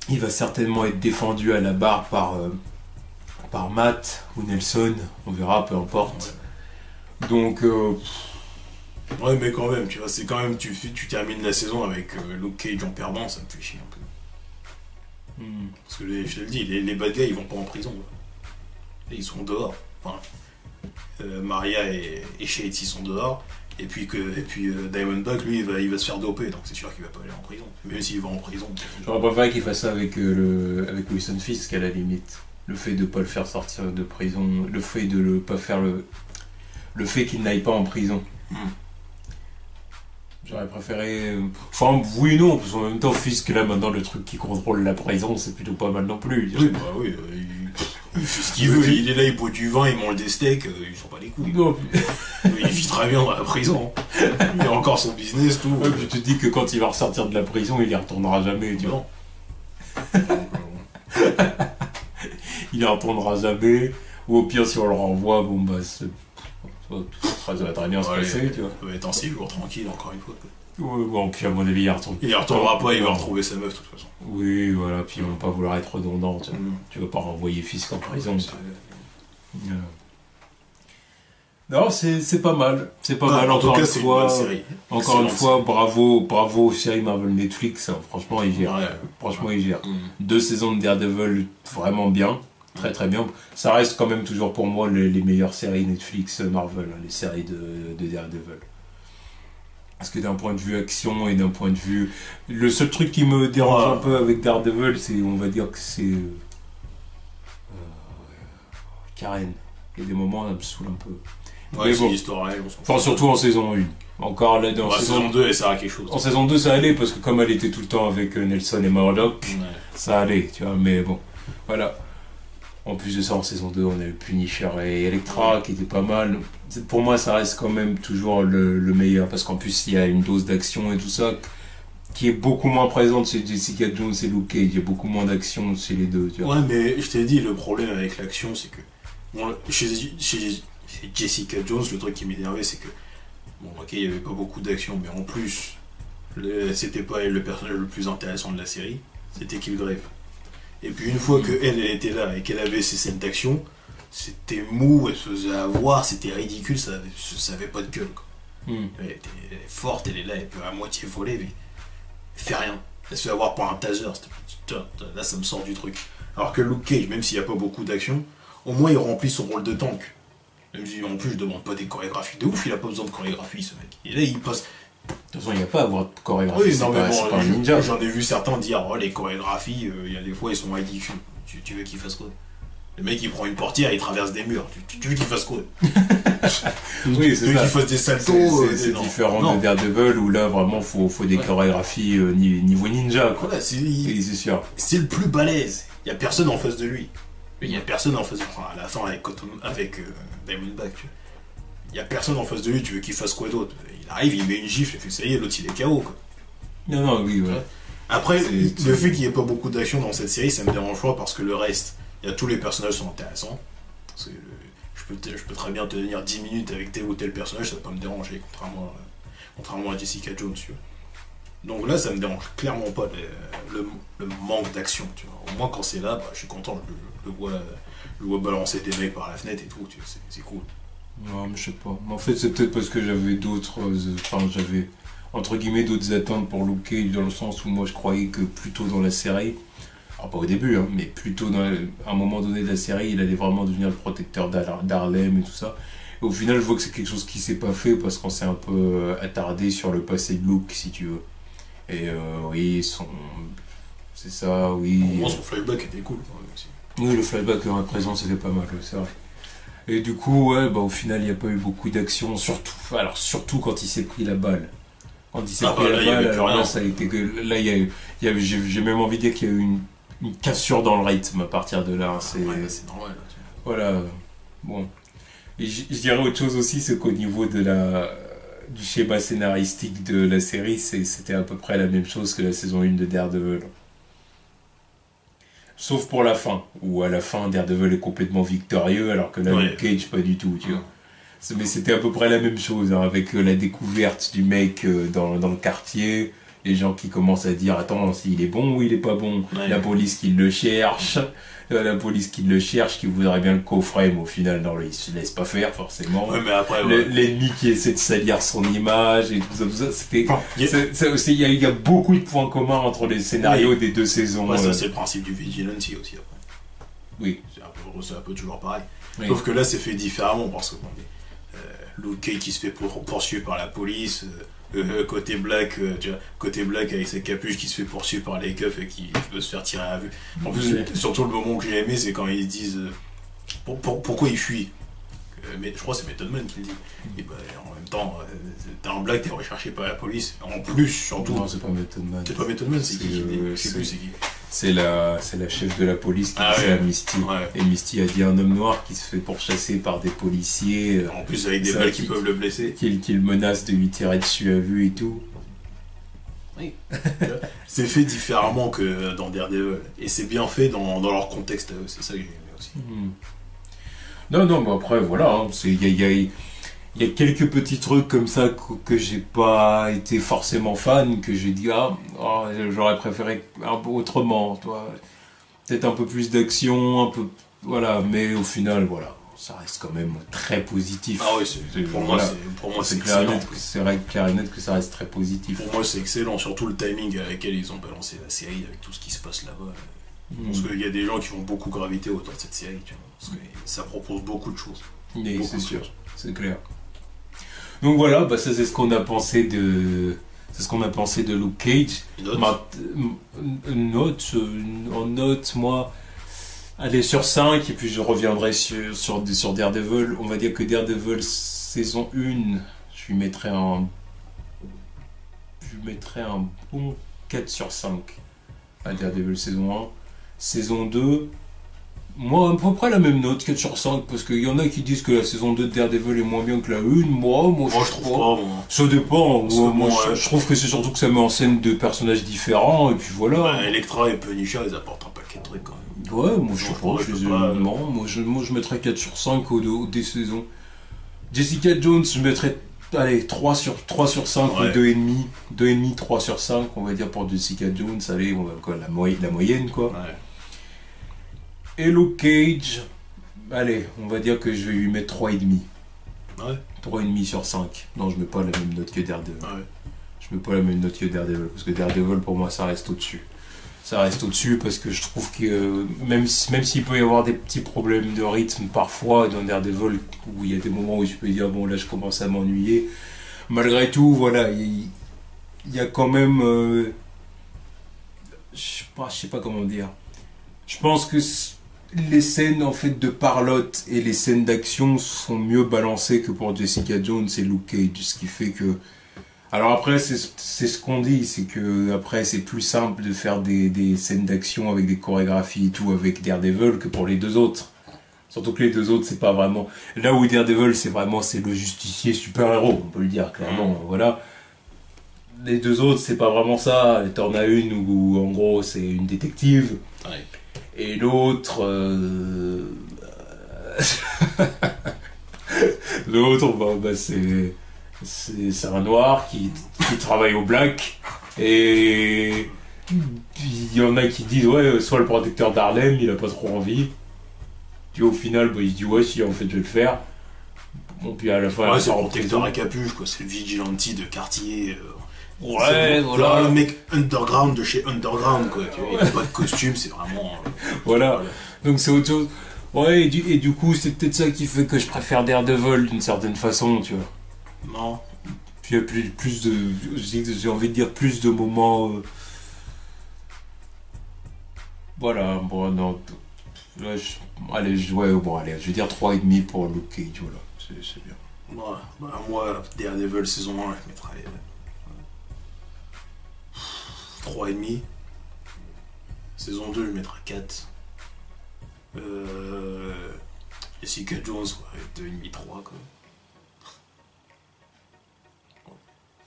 Il va certainement être défendu à la barre par Matt ou Nelson. On verra, peu importe. Ouais. Donc... Ouais, mais quand même, tu vois, c'est quand même... Tu termines la saison avec Luke Cage en perdant, ça me fait chier un peu. Parce que je te le dis, les bad guys, ils vont pas en prison. Et ils sont dehors. Enfin, Maria et Shades, ils sont dehors. Et puis Diamondback, lui, il va se faire doper, donc c'est sûr qu'il va pas aller en prison. Même s'il va en prison. J'aurais préféré qu'il fasse ça avec Wilson Fisk, à la limite. Le fait de pas le faire sortir de prison, le fait de le pas faire le fait qu'il n'aille pas en prison. J'aurais préféré... Enfin, oui et non, parce qu'en même temps, Fisk, là, maintenant, le truc qui contrôle la prison, c'est plutôt pas mal non plus. Oui, bah oui, il fait ce qu'il veut, il est là, il boit du vin, il mange des steaks, ils s'en pas les couilles. Non, il vit très bien dans la prison. Il a encore son business, tout. Ouais, je te dis que quand il va ressortir de la prison, il y retournera jamais, tu vois. Il y retournera jamais, ou au pire, si on le renvoie, bon, bah, ça va très bien se passer, tu vois. Ça va être un 6 jours tranquille, encore une fois. Ouais, bon, puis à mon avis, il retournera pas, il va retrouver sa meuf, de toute façon. Oui, voilà, puis ils vont pas vouloir être redondants, tu vois. Tu vas pas renvoyer Fisk en prison. Non, c'est pas mal. C'est pas mal, encore une fois. Encore une fois, bravo aux séries Marvel Netflix. Hein. Franchement, ils gèrent. Ouais. Franchement, ils gèrent. 2 saisons de Daredevil, vraiment bien. Très très bien. Ça reste quand même toujours pour moi les meilleures séries Netflix Marvel, hein, les séries de Daredevil. Parce que d'un point de vue action et d'un point de vue... Le seul truc qui me dérange un peu avec Daredevil, c'est, on va dire que c'est... Karen. Il y a des moments, elle me saoule un peu. Ouais, c'est l'histoire elle. Enfin, surtout en saison 1. Encore là, dans saison 2, ça a quelque chose. En saison 2, ça allait, parce que comme elle était tout le temps avec Nelson et Murdoch, ça allait, tu vois, mais bon, voilà. En plus de ça, en saison 2, on a eu Punisher et Elektra, qui étaient pas mal. Pour moi, ça reste quand même toujours le meilleur, parce qu'en plus, il y a une dose d'action et tout ça, qui est beaucoup moins présente chez Jessica Jones et Luke Cage. Il y a beaucoup moins d'action chez les deux, tu vois. Ouais, mais je t'ai dit, le problème avec l'action, c'est que... Bon, chez Jessica Jones, le truc qui m'énervait, c'est que... Bon, ok, il n'y avait pas beaucoup d'action, mais en plus, c'était pas elle le personnage le plus intéressant de la série, c'était Kilgrave. Et puis une fois qu'elle était là et qu'elle avait ses scènes d'action, c'était mou, elle se faisait avoir, c'était ridicule, ça avait pas de gueule. Quoi. Elle est forte, elle est là, elle peut à moitié voler, mais elle fait rien. Elle se fait avoir par un taser, là ça me sort du truc. Alors que Luke Cage, même s'il n'y a pas beaucoup d'action, au moins il remplit son rôle de tank. Même si en plus je demande pas des chorégraphies de ouf, il a pas besoin de chorégraphie ce mec. Et là il passe... De toute façon, il n'y a pas à avoir de chorégraphie, oui, c'est pas un ninja. J'en ai vu certains dire, oh, les chorégraphies, il y a des fois, ils sont ridicules. Tu veux qu'il fasse quoi? Le mec, il prend une portière, il traverse des murs. Tu veux qu'il fasse quoi? Oui, c'est ça. Tu veux qu'il fasse des saltos? C'est différent de Daredevil, où là, vraiment, faut des chorégraphies niveau ninja, quoi. Voilà, c'est sûr. C'est le plus balèze. Il n'y a personne en face de lui. Il n'y a personne en face de lui. Enfin, à la fin, avec Diamondback, tu vois. Il n'y a personne en face de lui, tu veux qu'il fasse quoi d'autre? Il arrive, il met une gifle, et puis ça y est, l'autre il est KO, quoi. Non, oui, ouais. Après, le fait qu'il n'y ait pas beaucoup d'action dans cette série, ça me dérange pas parce que le reste, tous les personnages sont intéressants. Je peux très bien tenir 10 minutes avec tel ou tel personnage, ça va pas me déranger, contrairement à Jessica Jones, tu vois. Donc là, ça me dérange clairement pas le manque d'action, tu vois. Au moins, quand c'est là, bah, je suis content, je le vois balancer des mecs par la fenêtre et tout, tu vois, c'est cool. Non, mais je sais pas. En fait, c'est peut-être parce que j'avais d'autres... Enfin, j'avais, entre guillemets, d'autres attentes pour Luke Cage, dans le sens où moi, je croyais que plus tôt dans la série... Alors, pas au début, hein, mais plus tôt, à un moment donné de la série, il allait vraiment devenir le protecteur d'Harlem et tout ça. Et au final, je vois que c'est quelque chose qui s'est pas fait, parce qu'on s'est un peu attardé sur le passé de Luke, si tu veux. Et oui, c'est ça, oui... Au moins, son flashback était cool, quand même, aussi. Oui, le flashback en présent, c'était pas mal, c'est vrai. Et du coup, ouais, bah, au final, il n'y a pas eu beaucoup d'action, surtout quand il s'est pris la balle. Quand il s'est pris la balle, alors là, ça a été que... Là, j'ai même envie de dire qu'il y a eu une cassure dans le rythme à partir de là. C'est normal. Voilà, bon. Et je dirais autre chose aussi, c'est qu'au niveau du schéma scénaristique de la série, c'était à peu près la même chose que la saison 1 de Daredevil. Sauf pour la fin, où à la fin Daredevil est complètement victorieux, alors que là, Luke Cage, pas du tout, tu vois. Mais c'était à peu près la même chose, hein, avec la découverte du mec dans le quartier, les gens qui commencent à dire attends, s'il est bon ou il est pas bon, Ouais. la police qui le cherche, qui voudrait bien le coffret, mais au final, non, il se laisse pas faire forcément. Ouais, mais après, ouais. L'ennemi qui essaie de salir son image et tout ça, c'était. Enfin, Ça aussi, il y a beaucoup de points communs entre les scénarios des deux saisons. Ouais, ça, c'est le principe du vigilante aussi, après. Oui. C'est un peu toujours pareil. Oui. Sauf que là, c'est fait différemment, parce que Luke Cage qui se fait poursuivre par la police, côté Black, tu vois, côté Black avec ses capuches qui se fait poursuivre par les keufs et qui veut se faire tirer à vue. En plus, surtout le moment que j'ai aimé, c'est quand ils se disent pourquoi ils fuient. Mais je crois que c'est Method Man qui le dit. Et bah, en même temps, t'es un Black, t'es recherché par la police. En plus, surtout. Non, c'est pas Method Man. C'est pas Method Man, c'est qui dit. Je sais plus c'est qui. C'est la chef de la police qui dit à Misty. Ouais. Et Misty a dit un homme noir qui se fait pourchasser par des policiers. En plus, avec des balles qui peuvent le blesser. Qui le menace de lui tirer dessus à vue et tout. Oui. C'est fait différemment que dans Daredevil. Et c'est bien fait dans leur contexte. C'est ça que j'ai aimé aussi. Non, mais après, voilà. Il y a quelques petits trucs comme ça que j'ai pas été forcément fan, que j'ai dit, j'aurais préféré un peu autrement, toi. Peut-être un peu plus d'action, un peu. Voilà, mais au final, voilà. Ça reste quand même très positif. Ah oui, pour moi, c'est clair excellent. C'est vrai, clair et net que ça reste très positif. Pour moi, c'est excellent, surtout le timing avec lequel ils ont balancé la série, avec tout ce qui se passe là-bas. Parce qu'il y a des gens qui vont beaucoup graviter autour de cette série, tu vois, parce que ça propose beaucoup de choses. Oui, c'est sûr, c'est clair. Donc voilà, bah ça c'est ce qu'on a pensé de... C'est ce qu'on a pensé de Luke Cage. En note, moi... Allez, sur 5, et puis je reviendrai sur Daredevil. On va dire que Daredevil saison 1, je lui mettrais un bon 4 sur 5 à Daredevil saison 1. Saison 2, moi à peu près la même note, 4 sur 5, parce qu'il y en a qui disent que la saison 2 de Daredevil est moins bien que la 1. Moi je trouve pas. Moi. Ça dépend. Moi, je trouve que c'est surtout que ça met en scène deux personnages différents, et puis voilà. Bah, Elektra et Punisher, ils apportent un paquet de trucs quand même. Ouais, moi je sais pas. Non, moi je mettrais 4 sur 5 des saisons. Jessica Jones, je mettrais 3 sur 5 ouais. ou 2,5. 2,5, 3 sur 5, on va dire pour Jessica Jones. Allez, on va quoi, la moyenne quoi. Ouais. Et Luke Cage, allez, on va dire que je vais lui mettre 3,5. Ouais. 3,5 sur 5. Non, je mets pas la même note que Daredevil. Ouais. Je mets pas la même note que Daredevil, parce que Daredevil pour moi ça reste au-dessus. Ça reste au-dessus parce que je trouve que même s'il peut y avoir des petits problèmes de rythme parfois dans Daredevil où il y a des moments où je peux dire bon là je commence à m'ennuyer, malgré tout voilà il y a quand même je sais pas comment dire, je pense que les scènes en fait de parlotte et les scènes d'action sont mieux balancées que pour Jessica Jones et Luke Cage, ce qui fait que alors après, c'est ce qu'on dit, c'est que après c'est plus simple de faire des scènes d'action avec des chorégraphies et tout avec Daredevil que pour les deux autres. Surtout que les deux autres, c'est pas vraiment... Là où Daredevil, c'est le justicier super-héros, on peut le dire clairement, voilà. Les deux autres, c'est pas vraiment ça. T'en as une où en gros c'est une détective. Ouais. Et l'autre... L'autre, bah c'est un noir qui travaille au black et il y en a qui disent ouais soit le protecteur d'Harlem il a pas trop envie, puis au final bah, il se dit ouais si en fait je vais le faire, bon puis à la fin ouais, c'est le protecteur à capuche quoi, c'est le vigilante de quartier, ouais voilà le mec underground de chez underground quoi, il a pas de costume, c'est vraiment voilà, donc c'est autre chose. Ouais et du coup c'est peut-être ça qui fait que je préfère Daredevil d'une certaine façon, tu vois. Non. Puis il y a plus de... J'ai envie de dire plus de moments... Voilà, bon, non... Là, allez, je vais dire 3,5 pour Luke Cage, voilà, c'est bien. Ouais, bah, moi, Daredevil saison 1, je mettrais... 3,5. Saison 2, je mettrais 4. Jessica Jones, ouais, 2,5, 3, quoi.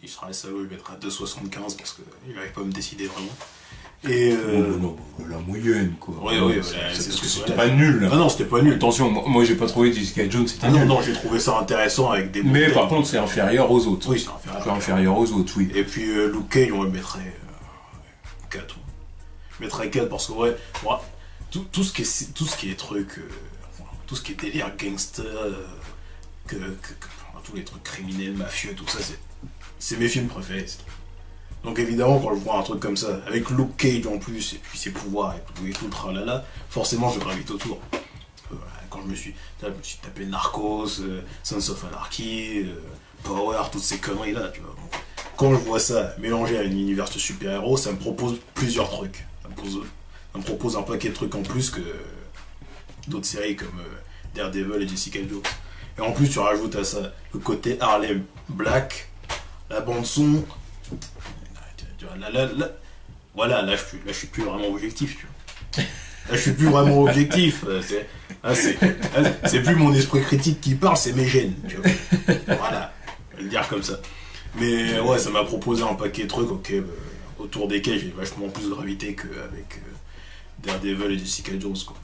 Il sera salaud, je mettrai à 2,75 parce qu'il n'arrive pas à me décider vraiment. Et non, la moyenne, quoi. Oui, c'est ce que c'était pas nul. Ah non, c'était pas nul. Attention, moi j'ai pas trouvé Jessica Jones, c'était nul. Non, j'ai trouvé ça intéressant avec des... Mais par contre, c'est inférieur aux autres. Oui, c'est inférieur aux autres, oui. Et puis Luke Cage, on le mettrait 4. Je mettrais 4 parce que, ouais, moi, tout ce qui est truc... tout ce qui est délire gangster, tous les trucs criminels, mafieux, tout ça, c'est mes films préférés. Donc évidemment, quand je vois un truc comme ça, avec Luke Cage en plus, et puis ses pouvoirs et tout le tralala, forcément je gravite autour. Quand je me suis tapé Narcos, Sons of Anarchy, Power, toutes ces conneries-là, tu vois. Donc, quand je vois ça mélangé à un univers de super-héros, ça me propose plusieurs trucs. Ça me propose un paquet de trucs en plus que d'autres séries comme Daredevil et Jessica Jones. Et en plus, tu rajoutes à ça le côté Harlem Black, la bande-son. Voilà, là je suis plus vraiment objectif, tu vois. Là je suis plus vraiment objectif. C'est plus mon esprit critique qui parle, c'est mes gènes, tu vois. Voilà, je vais le dire comme ça. Mais ouais, ça m'a proposé un paquet de trucs, autour desquels j'ai vachement plus gravité qu'avec Daredevil et Jessica Jones, quoi.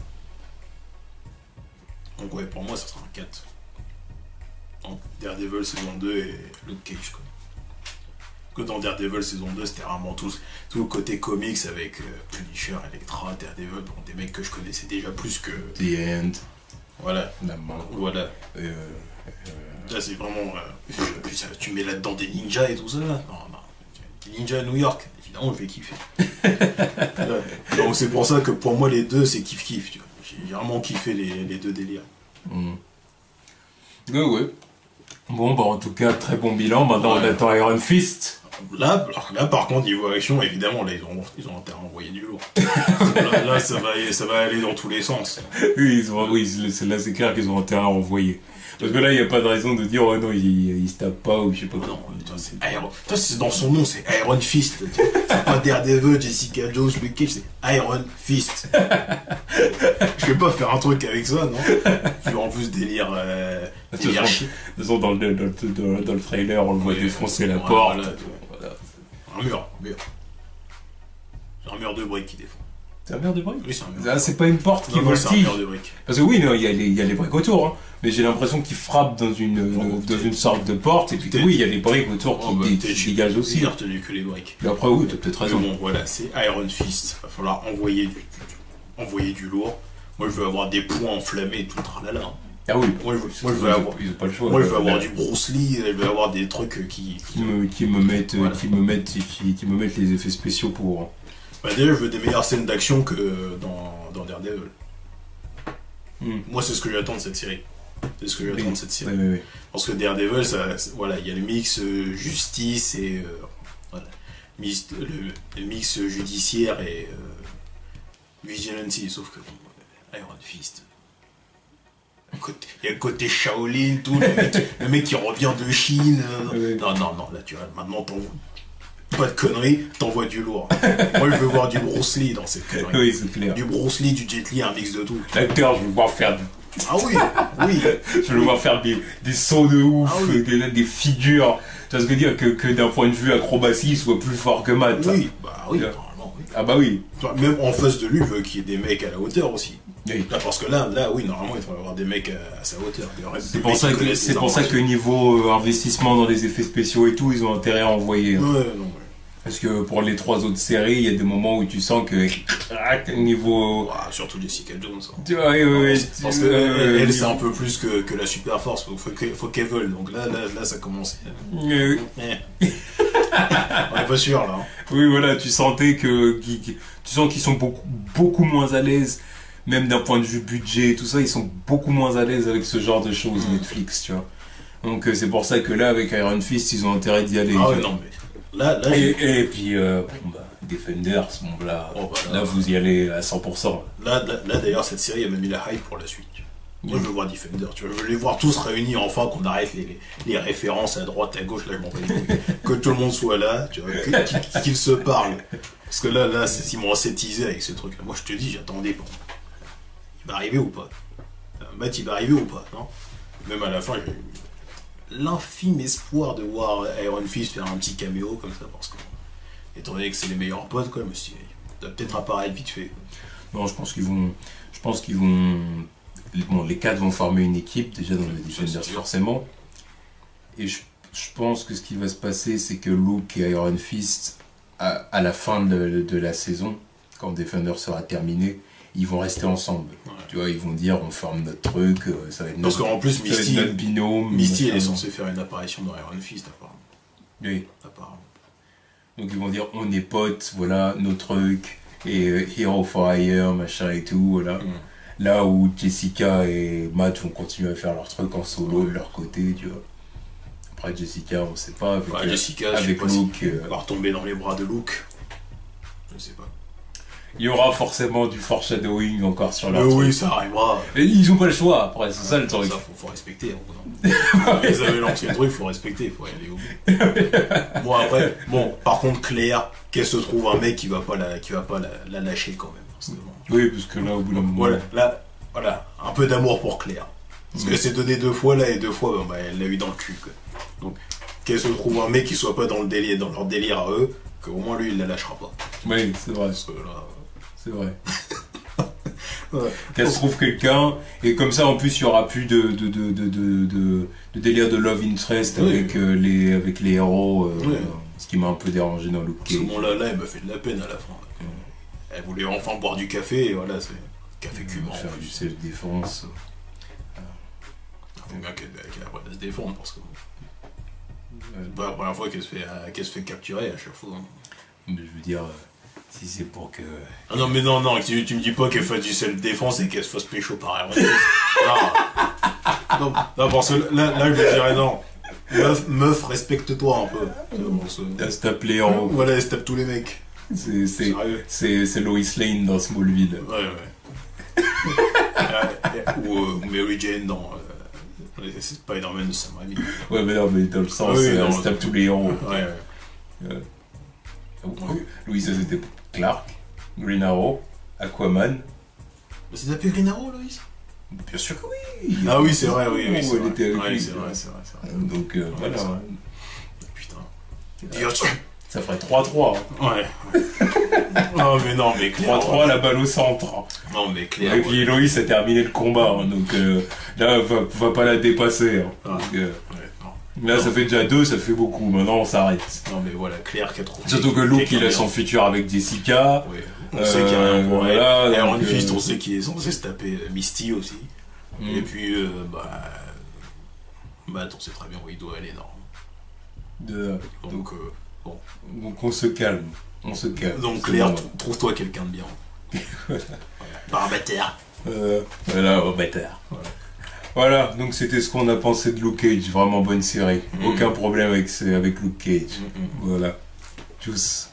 Donc ouais, pour moi ça sera un 4. Donc, Daredevil saison 2 et Luke Cage, quoi. Que dans Daredevil saison 2, c'était vraiment tout le côté comics avec Punisher, Elektra, Daredevil, bon, des mecs que je connaissais déjà plus que... The End. Voilà. La main. Voilà. Là, c'est vraiment... puis ça, tu mets là-dedans des ninjas et tout ça, là. Non. Des ninjas à New York, évidemment, je vais kiffer. Donc c'est pour ça que pour moi, les deux, c'est kiff-kiff, tu vois. J'ai vraiment kiffé les deux délires. Ouais. Bon, bah en tout cas, très bon bilan. Maintenant, on attend Iron Fist. Là, par contre, niveau action, évidemment, là, ils ont intérêt à envoyer du lourd. là, ça va aller dans tous les sens. Oui, là, c'est clair qu'ils ont intérêt à envoyer. Parce que là, il n'y a pas de raison de dire, oh non, il se tape pas, ou je sais pas. Non, c'est dans son nom, c'est Iron Fist. C'est pas Daredevil, Jessica Jones, Luke Cage, c'est Iron Fist. Je vais pas faire un truc avec ça, non? Puis en plus, délire. De toute façon, dans le trailer, on le voit défoncer la porte. Voilà. Un mur. C'est un mur de briques qui défend. C'est un mur de briques? Oui, c'est un mur. Ah, c'est pas une porte qui voltige. C'est un mur de briques. Parce que oui, il y a les briques autour, hein, mais j'ai l'impression qu'il frappe dans une sorte de porte, et puis oui, il y a les briques autour qui dégagent aussi. J'ai retenu que les briques. Et après, oui, t'as peut-être raison. Bon, voilà, c'est Iron Fist. Il va falloir envoyer du lourd. Moi, je veux avoir des points enflammés et tout le tralala. Ah oui, moi je veux avoir, ils ont pas le choix. Moi je veux avoir du Bruce Lee, je veux avoir des trucs qui me mettent les effets spéciaux pour. Bah déjà je veux des meilleures scènes d'action que dans Daredevil. Moi c'est ce que j'attends de cette série. Oui. Parce que Daredevil, voilà, il y a le mix justice et voilà, le mix judiciaire et vigilance, sauf que Iron Fist. Il y a le côté Shaolin, tout, le mec qui revient de Chine. Non, là tu vois, maintenant pas de conneries, t'envoies du lourd. Moi je veux voir du Bruce Lee dans cette connerie. Oui, c'est clair. Du Bruce Lee, du Jet Li, un mix de tout. L'acteur, je veux le voir faire Ah oui. Je veux le voir faire des sauts de ouf, des figures. Tu vois ce que je veux dire, que d'un point de vue acrobatie, il soit plus fort que Matt. Oui, normalement, oui. Ah bah oui. Même en face de lui, je veux qu'il y ait des mecs à la hauteur aussi. Oui. Là, parce que là, oui, normalement, il faudrait avoir des mecs à sa hauteur. C'est pour ça que niveau investissement dans les effets spéciaux et tout, ils ont intérêt à envoyer. Ouais. Parce que pour les 3 autres séries, il y a des moments où tu sens que niveau... surtout Jessica Jones. Oui. Parce que elle c'est un peu plus que la super force, donc faut qu'elle vole. Donc là, ça commence. On est pas sûr là. Oui, voilà, tu sens qu'ils sont beaucoup moins à l'aise, même d'un point de vue budget et tout ça, ils sont beaucoup moins à l'aise avec ce genre de choses, Netflix, tu vois. Donc c'est pour ça que là, avec Iron Fist, ils ont intérêt d'y aller. Ah ouais, non, mais... Là, et puis, Defenders, là, vous y allez à 100%. Là d'ailleurs, cette série, elle m'a mis la hype pour la suite. Moi, je veux voir Defender, tu vois. Je veux les voir tous réunis, enfin, qu'on arrête les références à droite, à gauche, là, je m'en bats les couilles. Que tout le monde soit là, tu vois, qu'ils se parlent. Parce que là, ils m'ont assez teasé avec ce truc-là. Moi, je te dis, j'attendais. Bon. Il va arriver ou pas? Matt, il va arriver ou pas, non? Même à la fin, j'ai l'infime espoir de voir Iron Fist faire un petit caméo comme ça, parce que, étant donné que c'est les meilleurs potes, quoi, je me suis dit, doit peut-être apparaître vite fait. Non, je pense qu'ils vont. Bon, les quatre vont former une équipe, déjà dans les Defenders forcément. Et je pense que ce qui va se passer, c'est que Luke et Iron Fist, à la fin de la saison, quand Defender sera terminé, ils vont rester ensemble. Ouais. Tu vois, ils vont dire on forme notre truc, ça va être parce qu'en plus, notre binôme. Misty, elle est censée faire une apparition dans Iron Fist, apparemment. Oui. Apparemment. Donc ils vont dire on est potes, voilà, nos trucs, et Hero for Hire, machin et tout, voilà. Là où Jessica et Matt vont continuer à faire leur truc en solo de leur côté, tu vois. Après Jessica, on sait pas. Avec, Jessica, avec Luke. Elle va retomber dans les bras de Luke. Je sais pas. Il y aura forcément du foreshadowing encore sur leur truc. Oui, ça arrivera. Et ils ont pas le choix après, c'est ça le truc. Ça, faut respecter. Ils avaient lancé le truc, faut respecter, faut aller au bout. Bon, après, par contre, Claire, qu'elle se trouve un mec qui va pas la lâcher quand même. Oui, parce que là, au bout d'un moment. Voilà, un peu d'amour pour Claire. Parce que c'est donné 2 fois là, et 2 fois, elle l'a eu dans le cul, quoi. Donc, qu'elle se trouve un mec qui soit pas dans leur délire à eux, qu'au moins lui, il la lâchera pas. Oui, c'est vrai. Parce que là. C'est vrai. Qu'elle se trouve quelqu'un, et comme ça, en plus, il y aura plus de délire de love interest avec les héros, ce qui m'a un peu dérangé dans Luke Cage. Ce moment-là, elle m'a fait de la peine à la fin. Elle voulait enfin boire du café, et voilà, c'est café cubain. Faire du self-défense. Il faut bien qu'elle apprenne à se défendre, parce que c'est pas la première fois qu'elle se fait capturer à chaque fois. Mais je veux dire, si c'est pour que... Ah non, mais non, tu me dis pas qu'elle fasse du self-défense et qu'elle se fasse pécho par Iron non, parce que là, je me dirais non. Meuf, respecte-toi un peu. Elle se tape les héros. Voilà, elle se tape tous les mecs. C'est Lois Lane dans Smallville. Ouais. Ou Mary Jane dans Spider-Man de Sam Raimi. Ouais, mais non, mais dans le sens, elle se tape tous les héros. Ouais. Louise, c'était Clark, Green Arrow, Aquaman. Mais c'est tapé Green Arrow, Louise? Bien sûr que oui. Ah oui, c'est vrai, oui. Elle était avec lui. C'est vrai. Donc, voilà. Putain. Ça ferait 3-3. Ouais. Non, mais Claire. 3-3, la balle au centre. Non, mais Claire. Et puis Loïs a terminé le combat, donc là, va pas la dépasser. Là, ça fait déjà 2, ça fait beaucoup. Maintenant, on s'arrête. Non, mais voilà, Claire qui a trouvé. Surtout que Luke, il a son futur avec Jessica. Oui. On sait qu'il y a rien pour elle. Iron Fist, on sait qu'il est censé se taper Misty aussi. Et puis, Matt, on sait très bien où il doit aller, non. Donc, bon. Donc, on se calme. Donc, Claire, trouve-toi quelqu'un de bien. Par un bâtard. Voilà, un bâtard. Voilà, donc c'était ce qu'on a pensé de Luke Cage, vraiment bonne série. Aucun problème avec Luke Cage. Voilà. Tchuss.